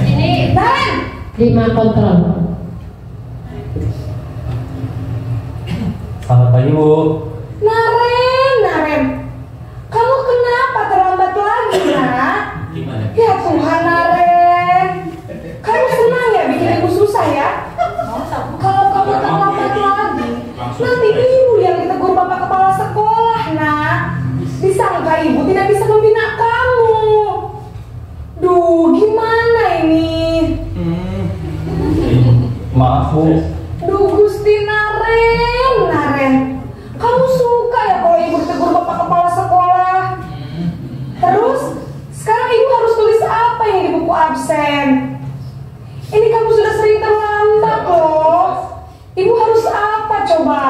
Ini, Naren. 5 kontrol. Selamat pagi, Bu. Naren. Kamu kenapa terlambat lagi, nak? Ya Tuhan, Naren. Kamu senang ya bikin ibu susah ya? Kalau kamu terlambat lagi, nanti ibu yang ditegur bapak kepala sekolah, nak. Disangka ibu tidak bisa membina kamu. Duh, gimana ini? Maaf, Bu. Duh, Gusti Naren. Kamu suka ya kalau ibu ditegur bapak kepala sekolah? Terus, sekarang ibu harus tulis apa yang di buku absen? Ini kamu sudah sering terlambat loh. Ibu harus apa coba?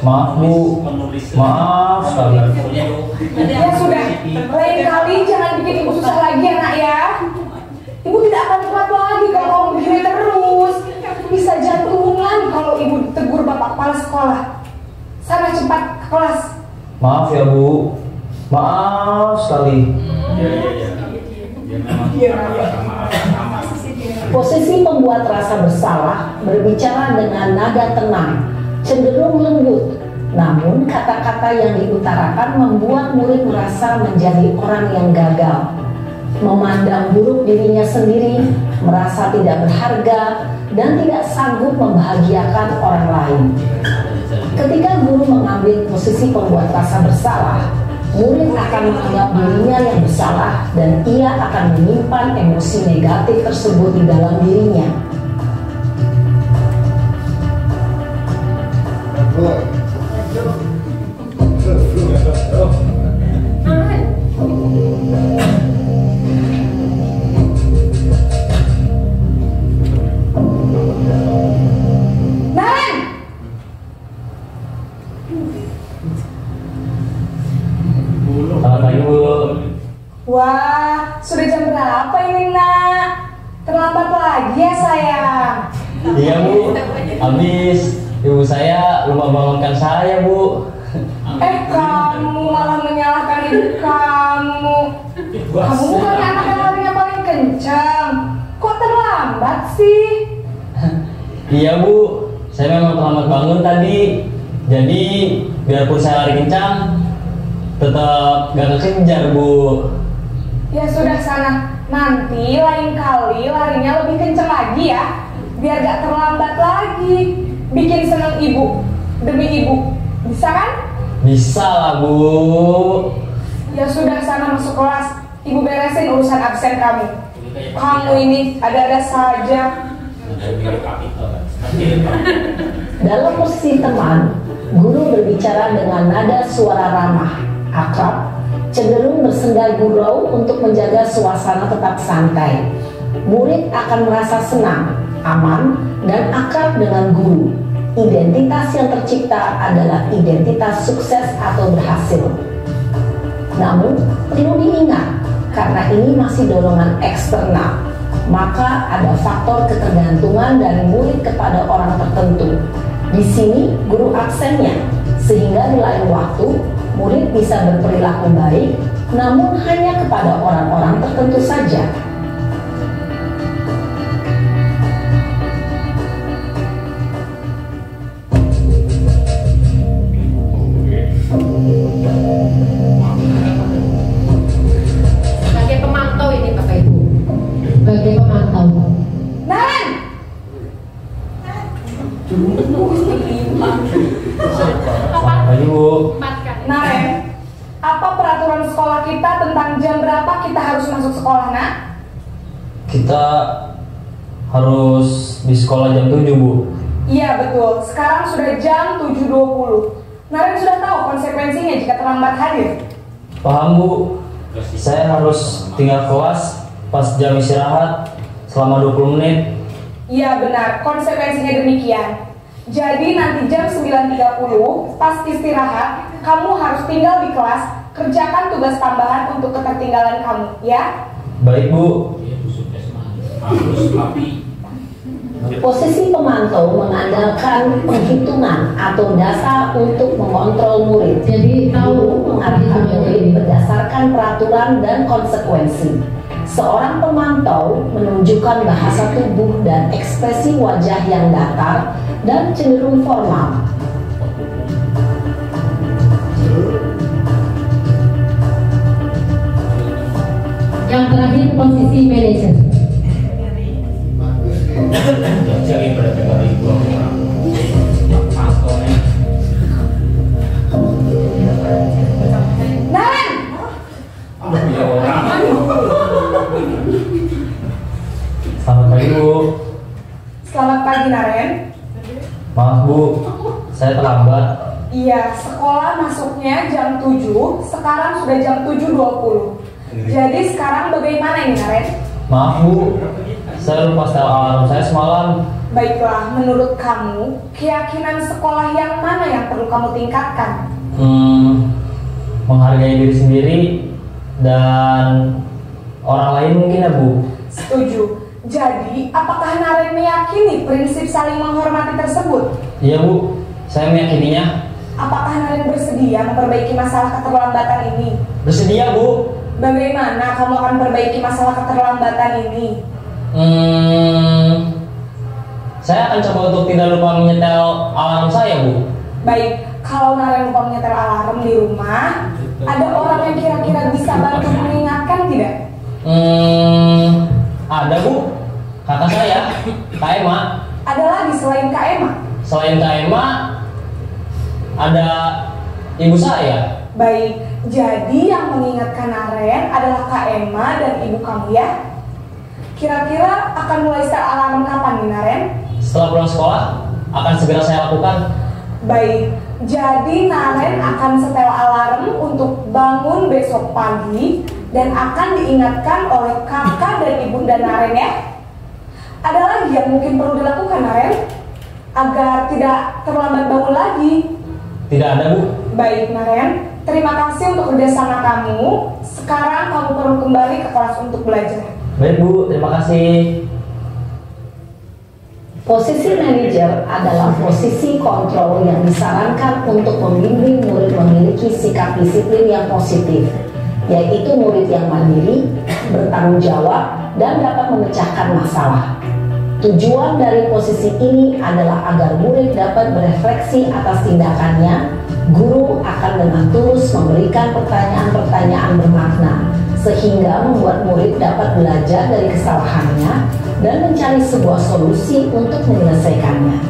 Maaf, Bu. Maaf sekali. Ya sudah, lain kali jangan bikin ibu susah lagi ya, nak ya. Ibu tidak akan kuat lagi kalau kamu begini terus. Bisa jantungan kalau ibu ditegur bapak kepala sekolah. Sana cepat ke kelas. Maaf ya, Bu. Maaf sekali. Posisi pembuat rasa bersalah berbicara dengan nada tenang, cenderung lembut. Namun kata-kata yang diutarakan membuat murid merasa menjadi orang yang gagal. memandang buruk dirinya sendiri, merasa tidak berharga, dan tidak sanggup membahagiakan orang lain. Ketika guru mengambil posisi pembuat rasa bersalah, murid akan menganggap dirinya yang bersalah dan ia akan menyimpan emosi negatif tersebut di dalam dirinya. Selamat pagi, Bu. Wah, sudah jam berapa ini, Nak? Terlambat lagi ya, sayang. Iya, Bu. Habis ibu saya lupa bangunkan saya, Bu. Kamu malah menyalahkan ibu kamu. Kamu bukannya anak yang larinya paling kencang. Kok terlambat sih? Iya, Bu. Saya memang terlambat bangun tadi. Jadi, biarpun saya lari kencang, tetap gak kekejar, Bu. Ya sudah sana. Nanti lain kali larinya lebih kencang lagi ya. Biar gak terlambat lagi. Bikin seneng ibu. Demi ibu. Bisa kan? Bisa lah, Bu. Ya sudah sana masuk kelas. Ibu beresin urusan absen kamu. Kamu ini ada-ada saja. Dalam posisi teman, guru berbicara dengan nada suara ramah, akrab, cenderung bersenda gurau untuk menjaga suasana tetap santai. Murid akan merasa senang, aman, dan akrab dengan guru. Identitas yang tercipta adalah identitas sukses atau berhasil. Namun, perlu diingat, karena ini masih dorongan eksternal, maka ada faktor ketergantungan dari murid kepada orang tertentu. Di sini, guru absennya, sehingga di lain waktu, murid bisa berperilaku baik, namun hanya kepada orang-orang tertentu saja. Sebagai pemantau ini Bapak Ibu. Sebagai pemantau. Naren! Pagi, Bu. Naren, apa peraturan sekolah kita tentang jam berapa kita harus masuk sekolah, Nak? Kita harus di sekolah jam 7, Bu. Iya betul, sekarang sudah jam 7.20. Naren sudah tahu konsekuensinya jika terlambat hadir. Paham, Bu. Saya harus tinggal kelas pas jam istirahat selama 20 menit. Iya benar, konsekuensinya demikian. Jadi nanti jam 9.30 pas istirahat, kamu harus tinggal di kelas, kerjakan tugas tambahan untuk ketertinggalan kamu, ya? Baik, Bu. Posisi pemantau mengandalkan penghitungan atau data untuk mengontrol murid. Jadi tahu mengarahkan murid berdasarkan peraturan dan konsekuensi. Seorang pemantau menunjukkan bahasa tubuh dan ekspresi wajah yang datar dan cenderung formal. yang terakhir posisi manajer. Selamat pagi, Bu. Selamat pagi, Naren. Maaf, Bu, saya terlambat. Iya, sekolah masuknya jam 7, sekarang sudah jam 7.20. Jadi sekarang bagaimana ini, Naren? Maaf, Bu, saya lupa setel alarm saya semalam. Baiklah, menurut kamu, keyakinan sekolah yang mana yang perlu kamu tingkatkan? Menghargai diri sendiri dan orang lain mungkin, ya, Bu. Setuju. Jadi, apakah Naren meyakini prinsip saling menghormati tersebut? Iya, Bu, saya meyakininya. Apakah Naren bersedia memperbaiki masalah keterlambatan ini? Bersedia, Bu. Bagaimana kamu akan perbaiki masalah keterlambatan ini? Saya akan coba untuk tidak lupa menyetel alarm saya, Bu. Baik, kalau Naren lupa menyetel alarm di rumah, ada orang yang kira-kira bisa bantu mengingatkan tidak? Ada Bu, kakak saya, Kak Ema. Ada lagi selain Kak Ema? Selain Kak Ema, ada ibu saya. Baik, jadi yang mengingatkan Naren adalah Kak Ema dan ibu kamu ya? Kira-kira akan mulai setel alarm kapan nih Naren? Setelah pulang sekolah, akan segera saya lakukan. Baik, jadi Naren akan setel alarm untuk bangun besok pagi dan akan diingatkan oleh kakak dan ibunda Naren ya. Ada lagi yang mungkin perlu dilakukan Naren agar tidak terlambat bangun lagi? Tidak ada Bu. Baik Naren, terima kasih untuk kerjasama kamu. Sekarang kamu perlu kembali ke kelas untuk belajar. Baik Bu, terima kasih. Posisi manajer adalah posisi kontrol yang disarankan untuk membimbing murid memiliki sikap disiplin yang positif, yaitu murid yang mandiri, bertanggung jawab, dan dapat memecahkan masalah. Tujuan dari posisi ini adalah agar murid dapat berefleksi atas tindakannya. Guru akan dengan tulus memberikan pertanyaan-pertanyaan bermakna, sehingga membuat murid dapat belajar dari kesalahannya dan mencari sebuah solusi untuk menyelesaikannya.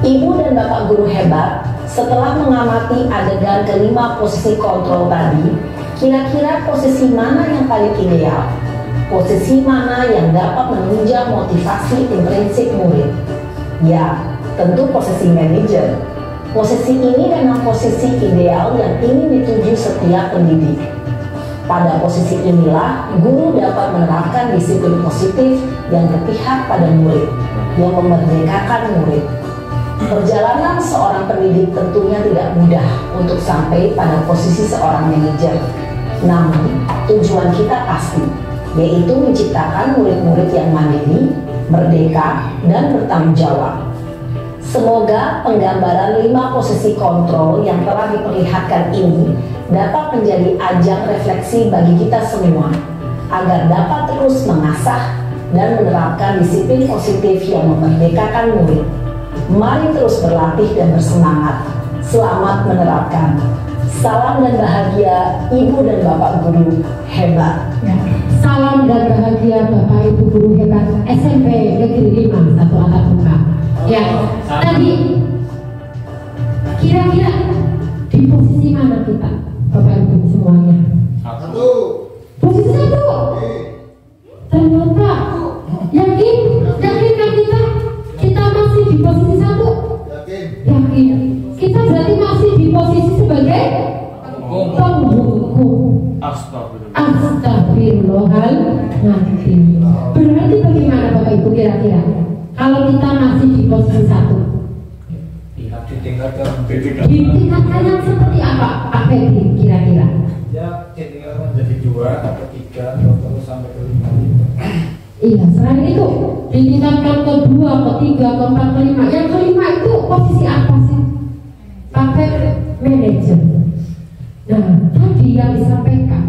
Ibu dan Bapak guru hebat, setelah mengamati adegan kelima posisi kontrol tadi, kira-kira posisi mana yang paling ideal? Posisi mana yang dapat menunjang motivasi intrinsik murid? Ya, tentu posisi manajer. Posisi ini memang posisi ideal yang ingin dituju setiap pendidik. Pada posisi inilah, guru dapat menerapkan disiplin positif yang berpihak pada murid, yang memerdekakan murid. Perjalanan seorang pendidik tentunya tidak mudah untuk sampai pada posisi seorang manajer. Namun, tujuan kita pasti, yaitu menciptakan murid-murid yang mandiri, merdeka, dan bertanggung jawab. Semoga penggambaran 5 posisi kontrol yang telah diperlihatkan ini dapat menjadi ajang refleksi bagi kita semua, agar dapat terus mengasah dan menerapkan disiplin positif yang memerdekakan murid. Mari terus berlatih dan bersemangat. Selamat menerapkan. Salam dan bahagia Ibu dan Bapak guru hebat. Salam dan bahagia Bapak Ibu guru hebat SMP Negeri 5 Satu Atap Muka. Ya, tadi kira-kira di posisi mana kita, Bapak Ibu semuanya? Satu. Posisi 1. Ternyata yakin kan kita masih di posisi 1? Yakin. Kita berarti masih di posisi sebagai penghukum. Astagfirullahaladzim. Berarti bagaimana Bapak Ibu kira-kira kalau kita masih di posisi 1? Ditingkatkan yang seperti apa Pak Ferdi kira-kira? Ya, ditingkatkan menjadi 2 atau 3 atau terus sampai ke 5 gitu. Iya, selain itu ditingkatkan ke 2, ke 3, ke 4, ke 5. Yang kelima itu posisi apa sih? Pakai manajer. Nah, tadi yang disampaikan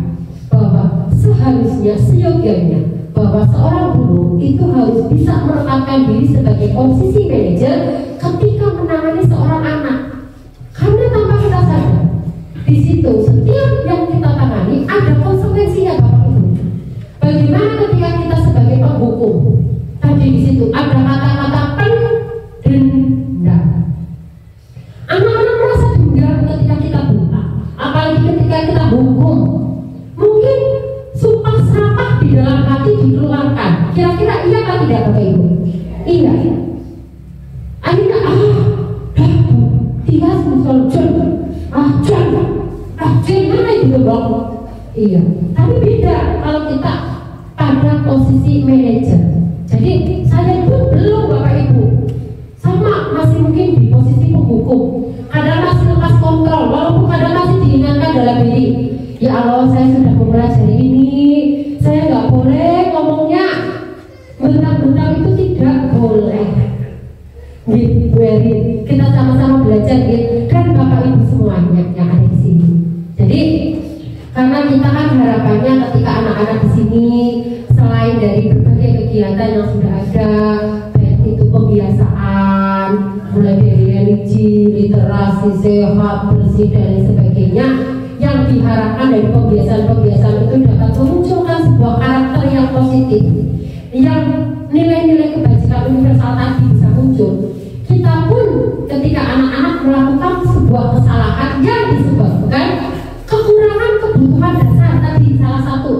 bahwa seharusnya, seyogianya bahwa seorang guru itu harus bisa menempatkan diri sebagai posisi manajer ketika menangani seorang anak. Karena tanpa kita sadar, di situ setiap yang kita tangani ada konsekuensinya Bapak Ibu. Bagaimana ketika kita sebagai penghukum? Tadi di situ ada kata-kata denda. Anak-anak merasa dendam ketika kita buka, apalagi ketika kita hukum. Mungkin sumpah serapah di dalam hati dikeluarkan. Kira-kira iya atau tidak Bapak Ibu? Iya. Akhirnya tiga muncul mana itu Bang? Iya. Tapi beda kalau kita pada posisi manajer. Jadi saya itu belum Bapak Ibu, sama masih mungkin di posisi penghukum. Kadang masih lepas kontrol, walaupun kadang masih diingatkan dalam diri. Ya Allah, saya sudah mempelajari ini, saya nggak boleh ngomongnya bentang-bentang, itu tidak boleh. Kita sama-sama belajar kan Bapak Ibu semuanya yang ada di sini. Jadi karena kita kan harapannya ketika anak-anak di sini selain dari berbagai kegiatan yang sudah ada, baik itu pembiasaan, mulai dari religi, literasi, sehat, bersih dan lain sebagainya, yang diharapkan dari pembiasan-pembiasan itu dapat memunculkan sebuah karakter yang positif, yang nilai-nilai kebajikan universal tadi bisa muncul. Kita pun ketika anak-anak melakukan sebuah kesalahan yang disebabkan kekurangan kebutuhan dasar tadi, salah satu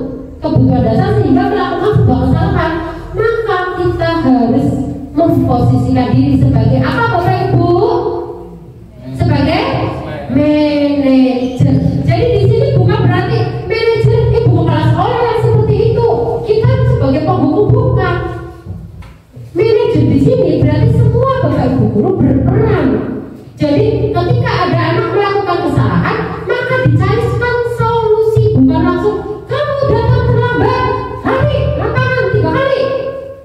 kebutuhan dasar sehingga melakukan sebuah kesalahan, maka kita harus memposisikan diri sebagai apa Bapak Ibu? Sebagai manajer. Jadi di sini bukan berarti manajer ibu kepala sekolah yang seperti itu. Kita sebagai penghukum bukan. Manajer di sini berarti semua Bapak Ibu guru berperan. Jadi ketika ada anak melakukan kesalahan, maka dicarikan solusi, bukan langsung kamu datang terlambat, hari lapangan 3 kali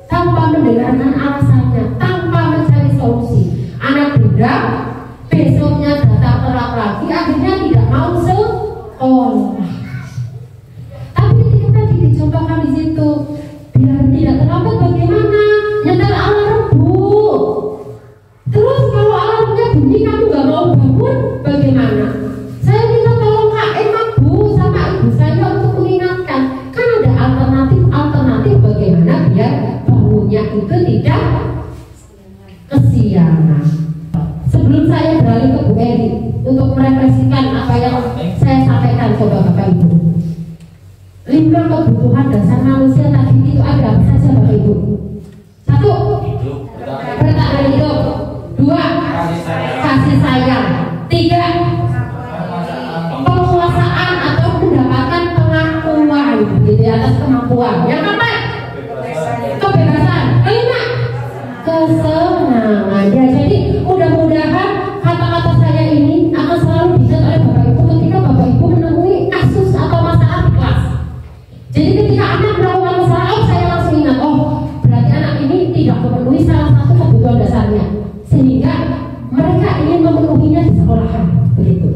tanpa mendengarkan alasannya, tanpa mencari solusi. Anak muda besoknya datang telat lagi, akhirnya tidak mau sekolah. Tapi ketika tadi dicontohkan di situ, biar tidak terlambat bagaimana? Nyetel alarm Bu. Terus kalau alarmnya bunyi kamu nggak mau bangun, bagaimana? Saya minta tolong Kak Emang Bu sama ibu saya untuk mengingatkan. Kan ada alternatif bagaimana biar bangunnya itu tidak kesiangan. Sebelum saya beralih ke Bu Eri untuk merefleksikan apa yang saya sampaikan, coba Bapak Ibu. 5 kebutuhan dasar manusia tadi itu ada apa saja Bapak Ibu? 1. Bertahan hidup. 2. Kasih sayang. 3. Penguasaan atau mendapatkan pengakuan di atas kemampuan. Yang keempat, kebebasan. 5. Kesenangan. Ya, jadi mudah-mudahan kata-kata saya ini akan selalu dicatat oleh Bapak Ibu ketika Bapak Ibu menemui kasus atau masalah di kelas. Jadi ketika anak melakukan kesalahan, saya langsung ingat, oh berarti anak ini tidak memenuhi salah satu kebutuhan dasarnya, sehingga mereka ingin memenuhinya di sekolahan, begitu.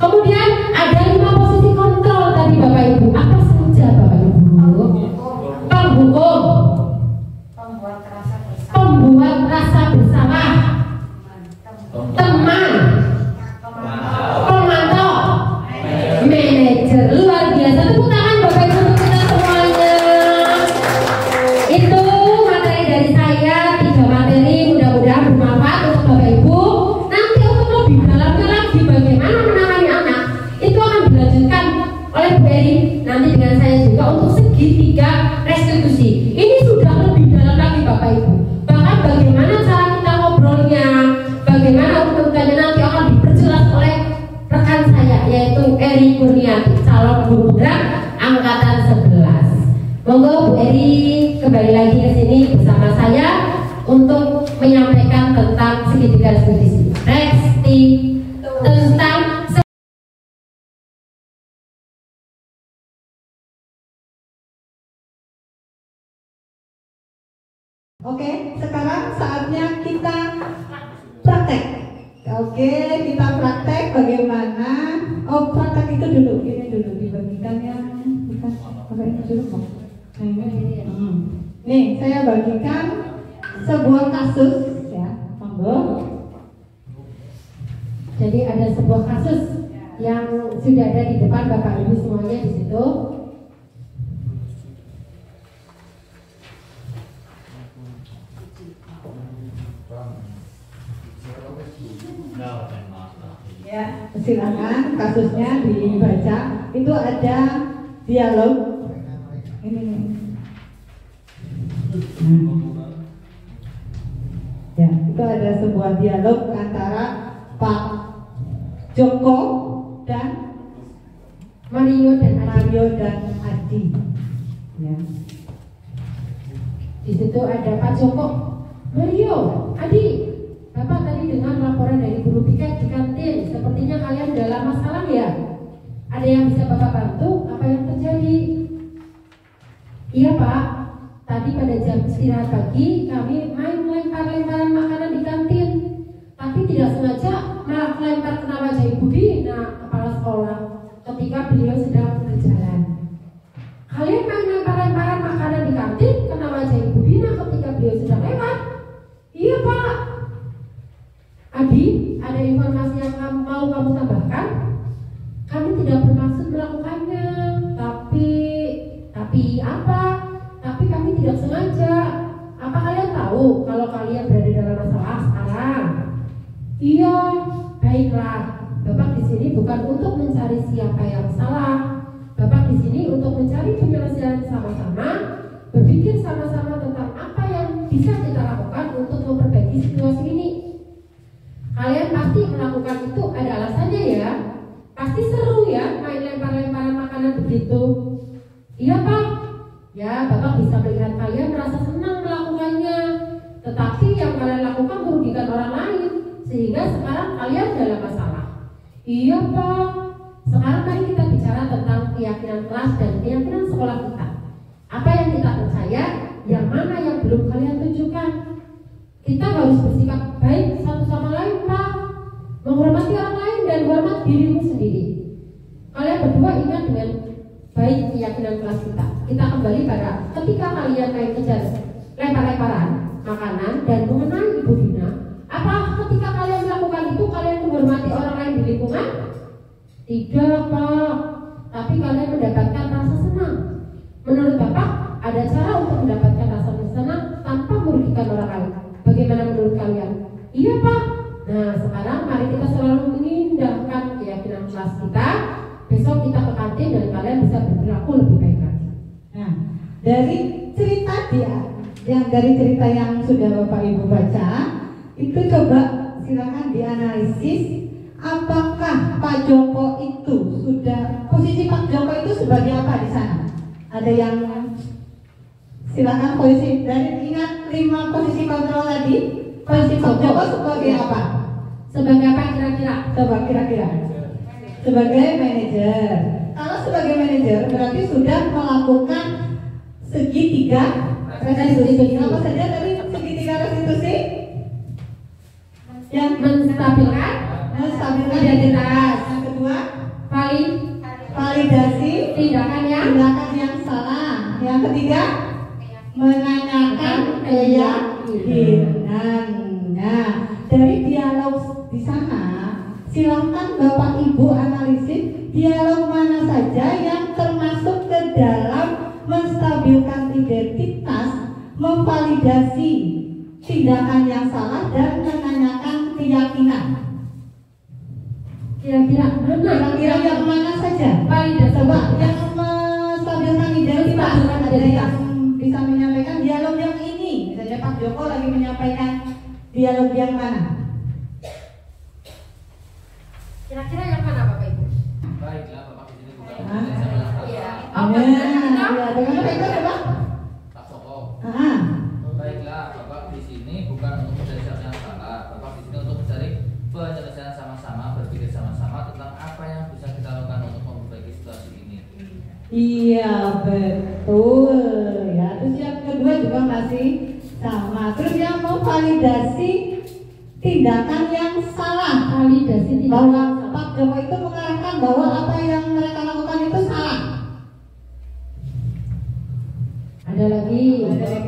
Kemudian ada 5 posisi kontrol tadi Bapak Ibu. Apa saja Bapak Ibu? Penghukum, pembuat rasa bersalah, teman, pemantau, manajer. Luar biasa, tepuk tangan Bapak Ibu untuk kita semuanya. Itu materi dari saya, 3 materi, mudah-mudahan bermanfaat untuk Bapak Ibu. Nanti untuk lebih dalamnya lagi bagaimana menangani anak, itu akan dilanjutkan oleh Bu Eri nanti dengan saya juga untuk segitiga restitusi. Ini sudah lebih dalam lagi Bapak Ibu. Bahkan bagaimana cara kita ngobrolnya, bagaimana urutannya nanti akan diperjelas oleh rekan saya, yaitu Eri Kurniati, calon guru gerak angkatan 11. Monggo Bu Eri kembali lagi ke sini bersama saya untuk menyampaikan tentang segitiga restitusi. Tentang Oke, sekarang saatnya kita praktek. Oke, kita praktek bagaimana. Oh, praktek itu dulu, ini dulu dibagikan ya. Bukan, apa ini dulu kok? Nih, saya bagikan sebuah kasus ya, monggo. Jadi ada sebuah kasus yang sudah ada di depan Bapak Ibu semuanya di situ. Ya, silakan kasusnya dibaca. Itu ada dialog. Ini. Ya, itu ada sebuah dialog antara Pak Joko dan Mario dan Adi. Ya. Di situ ada Pak Joko, Mario, Adi. Bapak tadi dengar laporan dari guru piket di kantin. Sepertinya kalian dalam masalah ya. Ada yang bisa Bapak bantu? Apa yang terjadi? Iya Pak. Tadi pada jam istirahat pagi kami main lempar-lemparan makanan di kantin. Tapi tidak sengaja malah lempar kena wajah Ibu Dina, kepala sekolah, ketika beliau sedang berjalan. Kalian main lempar-lemparan makanan di kantin kena wajah Ibu Dina ketika beliau sedang lewat? Iya Pak. Adi, ada informasi yang mau kamu tambahkan? Kami tidak bermaksud melakukannya, tapi apa? Tapi kami tidak sengaja. Apa kalian tahu kalau kalian berada dalam masalah sekarang? Iya, baiklah. Bapak di sini bukan untuk mencari siapa yang salah. Bapak di sini untuk mencari penyelesaian sama-sama, berpikir sama-sama tentang apa yang bisa kita lakukan untuk memperbaiki situasi ini. Kalian pasti melakukan itu ada alasannya ya. Pasti seru ya main lempar-lemparan makanan begitu. Iya Pak. Ya, Bapak bisa melihat kalian merasa senang melakukannya. Tetapi yang kalian lakukan merugikan orang lain, sehingga sekarang kalian dalam masalah. Iya Pak. Sekarang mari kita bicara tentang keyakinan kelas dan keyakinan sekolah kita. Apa yang kita percaya, yang mana yang belum kalian tunjukkan. Kita harus bersikap baik satu sama lain Pak. Menghormati orang lain dan hormat dirimu sendiri. Kalian berdua ingat dengan baik keyakinan kelas kita. Kita kembali pada ketika kalian main kejar lempar-lemparan makanan dan mengenai Ibu Dina. Apa ketika kalian melakukan itu kalian menghormati orang lain di lingkungan? Tidak Pak. Tapi kalian mendapatkan rasa senang. Menurut Bapak ada cara untuk mendapatkan rasa senang tanpa merugikan orang lain. Bagaimana menurut kalian? Iya Pak. Nah sekarang mari kita selalu mengindahkan keyakinan kelas kita. Besok kita ke kantin dan kalian bisa berperilaku lebih baik lagi. Nah, dari cerita dari cerita yang sudah Bapak Ibu baca, itu coba silakan dianalisis apakah Pak Joko itu sudah, posisi Pak Joko itu sebagai apa di sana? Ada yang silakan posisi, dari ingat 5 posisi kontrol tadi, posisi Pak Joko sebagai apa? Sebagai apa kira-kira? Coba kira-kira. Sebagai manajer. Kalau sebagai manajer berarti sudah melakukan segitiga restitusi. Apa saja tadi segitiga restitusi? Yang menstabilkan identitas. Yang kedua, validasi tindakan yang salah. Yang ketiga, menanyakan keyakinan. Nah, dari dialog di sana, silakan Bapak Ibu analisis dialog mana saja yang termasuk ke dalam menstabilkan identitas, memvalidasi tindakan yang salah dan menanyakan keyakinan. Kira-kira yang mana saja? Validasi. Coba yang menstabilkan identitas. Ada yang bisa menyampaikan dialog yang ini? Misalnya Pak Joko lagi menyampaikan dialog yang mana? Kira-kira yang mana Bapak Ibu? Baiklah Bapak di sini bukan Pak Joko. Baiklah Bapak di sini bukan untuk mencari siapa yang salah. Bapak di sini untuk mencari penyelesaian sama-sama, berpikir sama-sama tentang apa yang bisa kita lakukan untuk memperbaiki situasi ini. Iya betul ya. Terus yang kedua juga masih sama. Terus yang mau validasi tindakan yang salah, validasi bahwa Pak Joko itu mengarahkan bahwa apa yang mereka lakukan itu salah. Ada lagi. Bisa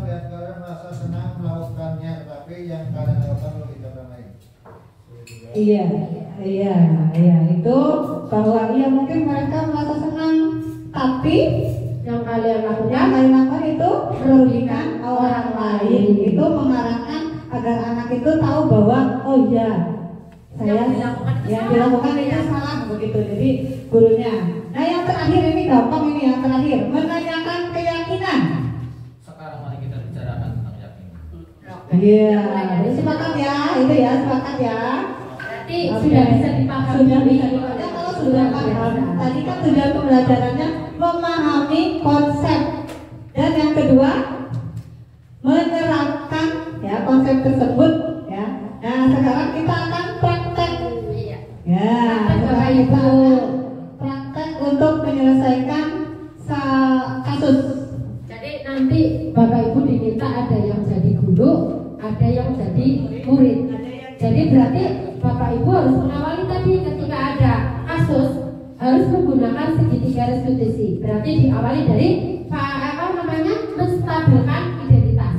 melihat kalian merasa senang melakukannya, tapi yang kalian lakukan merugikan orang lain. Iya, itu bahwa ya mungkin mereka merasa senang, tapi yang kalian lakukan itu merugikan orang lain. Itu mengarahkan agar anak itu tahu bahwa oh iya yang dilakukan itu salah begitu. Jadi gurunya. Nah yang terakhir ini gampang ini yang terakhir, menanyakan keyakinan. Sekarang mari kita bicarakan tentang keyakinan. Iya, sepakat ya, itu ya sepakat ya. Berarti sudah bisa dipahami. Sudah bisa dipahami. Kalau sudah paham, tadi kan sudah pembelajarannya memahami konsep. Dan yang kedua menerapkan ya konsep tersebut ya. Nah sekarang kita akan praktek. Ya, sekarang kita praktek untuk menyelesaikan kasus. Jadi nanti Bapak Ibu diminta ada yang jadi guru, ada yang jadi murid. Jadi berarti Bapak Ibu harus mengawali tadi ketika ada kasus harus menggunakan segitiga restitusi. Berarti diawali dari menstabilkan identitas.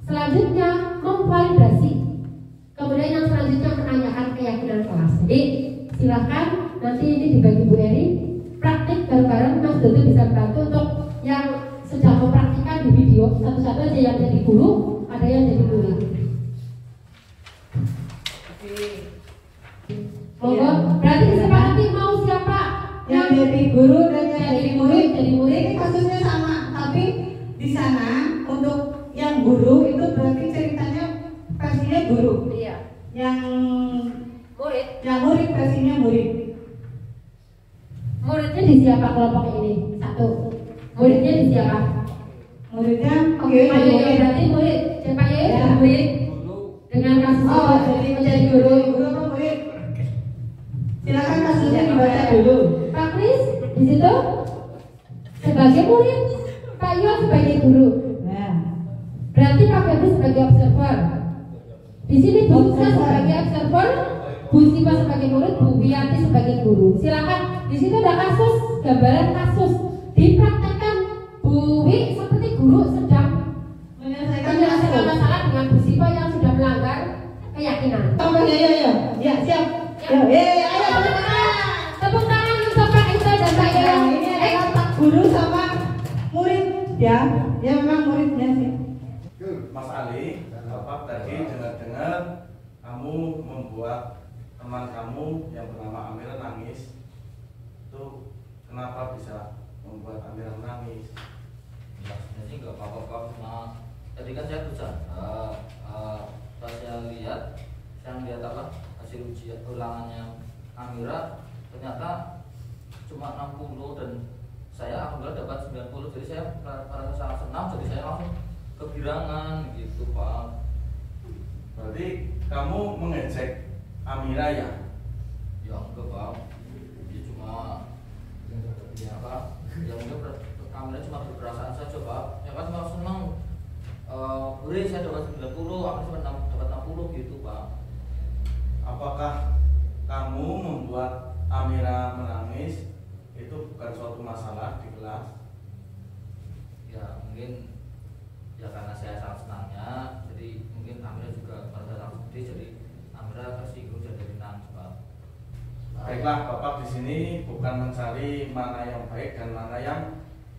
Selanjutnya memvalidasi. Kemudian yang selanjutnya menanyakan keyakinan kelas. Jadi silakan nanti ini dibagi Bu Eri. praktik bareng-bareng, Mas Dodo bisa bantu untuk yang sedang mempraktikkan di video. Satu-satu aja yang jadi guru, ada yang jadi murid. Monggo, berarti disepakati mau siapa yang jadi guru dan yang jadi murid. Murid ini kasusnya sama, tapi di sana untuk yang guru itu berarti ceritanya versinya guru. Iya. Yang murid versinya murid. Muridnya di siapa kelompok ini? Satu. Muridnya di siapa? Muridnya Oke, berarti murid. Siapa ya? Murid. Dengan kasus jadi menjadi guru. Guru apa murid? Silakan kasusnya dibaca dulu. Pak Kris di situ sebagai murid, Pak Iwan sebagai guru. Nah, berarti Pak Febri sebagai observer. Di sini Bu Susa sebagai observer, Bu Siva sebagai murid, Bu Wiyanti sebagai guru. Silakan. Di situ ada kasus, gambaran kasus. Dipraktekkan Bu Wi seperti guru sedang menyelesaikan masalah dengan Bu Siva yang sudah melanggar keyakinan. Oh ya, ya, siap. Ya, ayo. Tepuk tangan untuk Pak Ita dan Pak Yoyo. Ini adalah Pak Guru sama murid, ya memang muridnya sih. Mas Ali, Bapak tadi dengar-dengar kamu membuat teman kamu yang bernama Amira nangis. Itu kenapa bisa membuat Amira menangis? Ya sebenarnya sih nggak apa-apa, cuma tadi kan saya bercanda. Pas saya lihat apa hasil ujian ulangannya Amira ternyata cuma 60 dan saya alhamdulillah dapat 90, jadi saya merasa sangat senang, jadi saya langsung kegirangan gitu Pak. Berarti kamu mengejek Amira ya? Ya enggak Pak, dia cuma ya Pak, ya mungkin Amira cuma berperasaan saja Pak. Ya kan cuma senang, boleh saya dapat 90, Amira cuma dapat 60 gitu Pak. Apakah kamu membuat Amira menangis itu bukan suatu masalah di kelas? Ya mungkin ya karena saya sangat senangnya, jadi mungkin Amira juga merasa sangat sedih, jadi Amira tersinggung jadi nangis Pak. Baiklah, Bapak di sini bukan mencari mana yang baik dan mana yang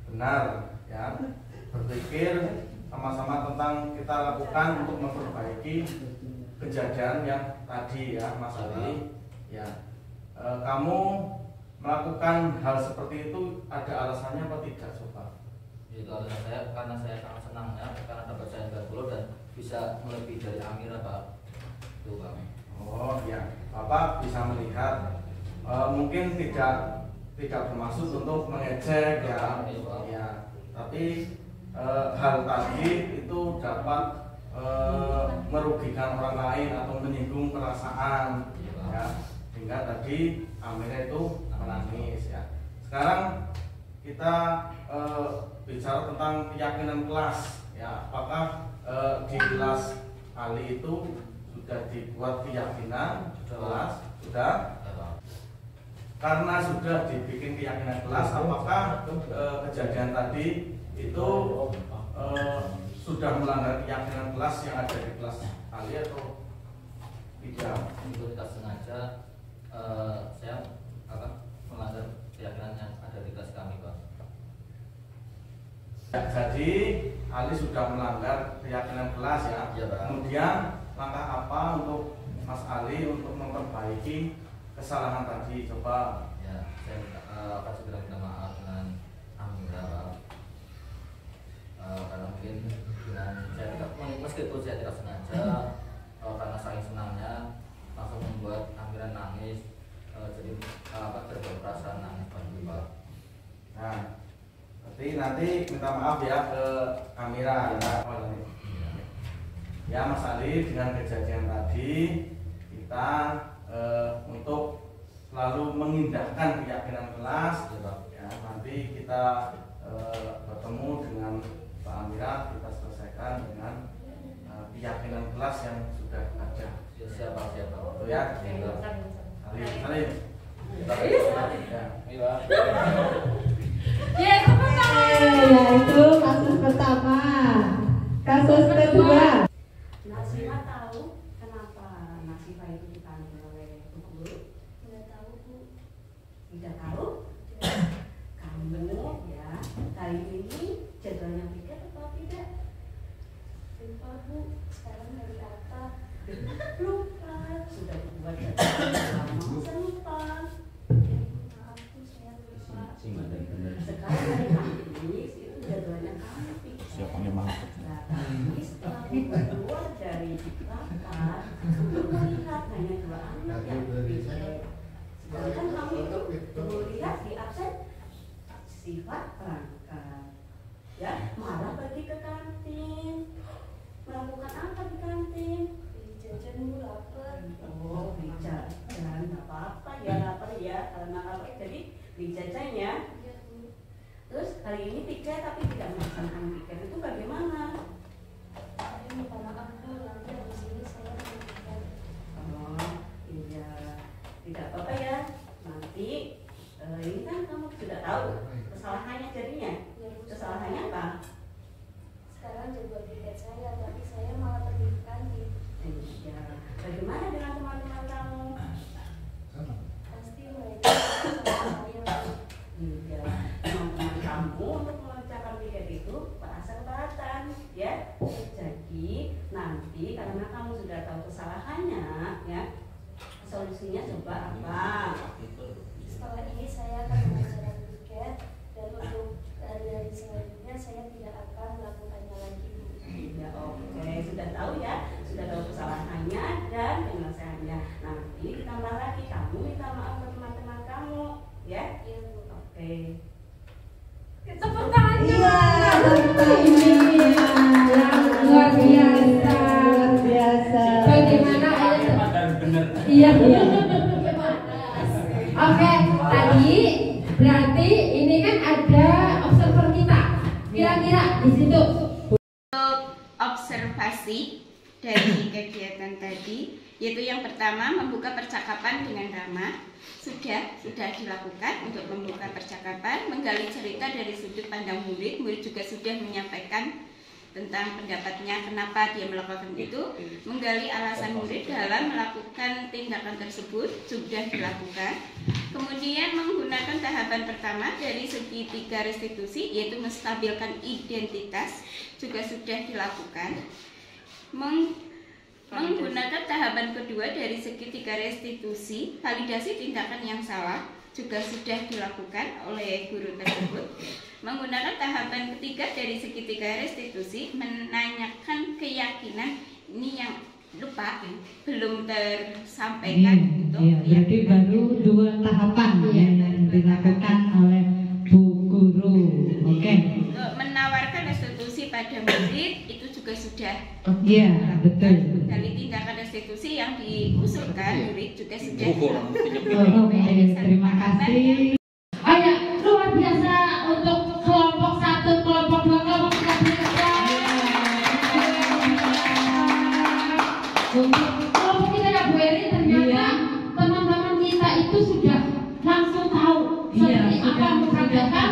benar, ya. Berpikir sama-sama tentang kita lakukan untuk memperbaiki kejadian yang tadi ya Mas Ali. Ya, kamu melakukan hal seperti itu ada alasannya apa tidak coba? Itu alasan saya karena saya sangat senang ya, karena dapat saya 90 dan bisa melebihi dari Amira Pak. Itu Pak. Oh ya, Bapak bisa melihat mungkin tidak bermaksud untuk mengejek ya, ya. Tapi hal tadi itu dapat merugikan orang lain atau menyinggung perasaan ya, sehingga tadi Amira itu menangis ya. Sekarang kita bicara tentang keyakinan kelas ya. Apakah di kelas Ali itu sudah dibuat keyakinan kelas? Sudah. Karena sudah dibikin keyakinan kelas, apakah kejadian tadi itu sudah melanggar keyakinan kelas yang ada di kelas Ali atau tidak? Itu tidak sengaja saya melanggar keyakinan yang ada di kelas kami Pak. Jadi Ali sudah melanggar keyakinan kelas ya. Ya Pak. Kemudian langkah apa untuk Mas Ali untuk memperbaiki kesalahan tadi? Coba. Ya, saya akan segera minta maaf dengan Amira Pak. Karena mungkin dengan saya tidak, meskipun saya tidak sengaja, karena saking senangnya langsung membuat Amira nangis, jadi terbawa perasaan nangis Pak. Nah, berarti nanti minta maaf ya ke Amira ya. Ya Mas Ali, dengan kejadian tadi kita untuk selalu mengindahkan keyakinan kelas ya, nanti kita bertemu dengan Pak Amira, kita selesaikan dengan keyakinan kelas yang sudah ada. Siapa Itu ya. Salim. Ya, itu kasus pertama. Kasus kedua. Nasifa tahu kenapa Nasifa itu dipanggil oleh Bu Guru? Tidak tahu Bu. Tidak tahu? Bu, sekarang dari apa? Lupa, sudah dibuat dari lama, saya lupa. Maaf Bu, saya lupa. Sekarang dari Kamis, itu jadwalnya Kamis. Siapa yang mau? Nah, Kamis setelah keluar dari rapat, untuk melihat hanya 2 anak yang berbicara. Sedangkan kami itu melihat di absen sifat perangkat. Ya, malah pergi ke kantin. Melakukan apa di kantin? Beli jajan Bu, lapar. Oh, beli jajan, nggak apa-apa ya, lapar ya. Karena lapar jadi beli jajan ya. Iya Bu. Terus hari ini tiket tapi tidak melaksanakan tiket, itu bagaimana? Saya minta maaf Bu, nanti habis ini saya berikan. Oh, iya. Tidak apa-apa ya. Nanti ini kan kamu sudah tahu kesalahannya jadinya. Kesalahannya apa? Sekarang jadwal tiket saya, tapi saya malah pergi ke kantin. Iya. Bagaimana dengan teman-teman kamu? Pasti mereka sama saya. Iya. Teman-teman kamu untuk mengerjakan tiket itu merasa keberatan, ya. Jadi nanti karena kamu sudah tahu kesalahannya, ya, solusinya coba apa? Setelah ini saya akan mengerjakan tiket dan untuk hari-hari selanjutnya saya tidak akan melakukannya lagi. Ya, oke, sudah tahu ya, sudah tahu kesalahannya dan penyelesaiannya. Nanti ditambah lagi kamu minta maaf ke teman-teman kamu, ya? Iya Bu. Oke. Tepuk tangan. Iya, ini luar biasa. Bagaimana? Iya. Oke, tadi berarti ini kan ada observer kita. Kira-kira di situ. Untuk observasi dari kegiatan tadi, yaitu yang pertama membuka percakapan dengan ramah. Sudah dilakukan untuk membuka percakapan, menggali cerita dari sudut pandang murid. Murid juga sudah menyampaikan tentang pendapatnya kenapa dia melakukan itu, menggali alasan murid dalam melakukan tindakan tersebut sudah dilakukan. Kemudian menggunakan tahapan pertama dari segi 3 restitusi, yaitu menstabilkan identitas, juga sudah dilakukan. Menggunakan tahapan kedua dari segi 3 restitusi, validasi tindakan yang salah, juga sudah dilakukan oleh guru tersebut. Menggunakan tahapan ketiga dari segi 3 restitusi, menanyakan keyakinan, ini yang lupa belum tersampaikan untuk berarti baru 2 tahapan yang dilakukan oleh Bu Guru. Oke. Untuk menawarkan restitusi pada murid itu juga sudah. Iya, betul. Dari tindakan restitusi yang diusulkan murid juga sudah. Terima kasih. Oh ya, luar biasa untuk kelompok 1, kelompok 2, kelompok 3. Untuk kelompok kita ya Bu Eri, ternyata teman-teman kita itu sudah langsung tahu seperti apa memperagakan.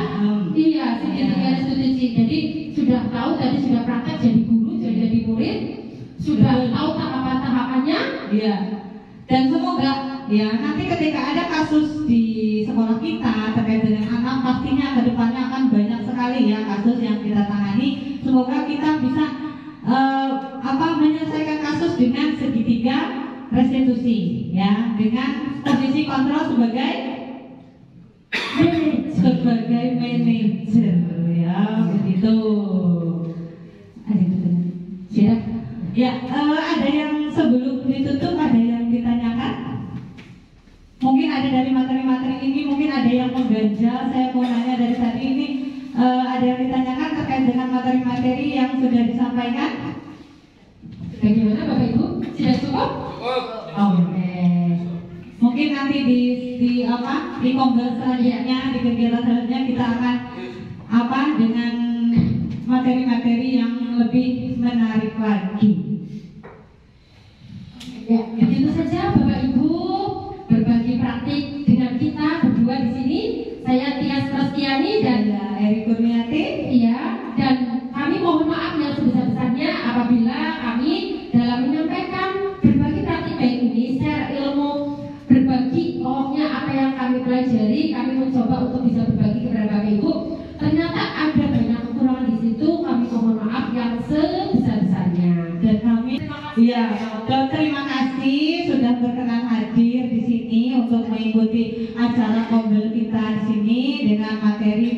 Iya, segitiga restitusi. Jadi sudah tahu, tadi sudah praktek jadi guru, jadi murid, sudah tahu tahapan-tahapannya. Iya. Dan semoga ya nanti ketika ada kasus di sekolah kita terkait dengan anak, pastinya kedepannya akan banyak sekali ya kasus yang kita tangani. Semoga kita bisa menyelesaikan kasus dengan segitiga restitusi, ya, dengan posisi kontrol sebagai manajer, ya, begitu. Siap. Ya, ada yang sebelum ditutup ada yang ditanyakan? Mungkin ada dari materi-materi ini, mungkin ada yang mengganjal. Saya mau nanya dari tadi ini, ada yang ditanyakan terkait dengan materi-materi yang sudah disampaikan? Bagaimana Bapak Ibu? Sudah cukup? Oke. Mungkin nanti di kongres selanjutnya, di kegiatan selanjutnya kita akan dengan materi-materi yang lebih menarik lagi. Ya, begitu saja Bapak Ibu berbagi praktik dengan kita berdua di sini. Saya Tias Prastiani dan Eri Kurniati. Iya, dan kami mohon maaf yang sebesar-besarnya apabila kami dalam menyampaikan berbagi praktik baik ini share ilmu, berbagi pokoknya apa yang kami pelajari, kami mencoba untuk bisa berbagi kepada Bapak Ibu. Ternyata ada banyak kekurangan di situ, kami mohon maaf yang sebesar-besarnya. Ya, terima kasih sudah berkenan hadir di sini untuk mengikuti acara Kombel kita di sini dengan materi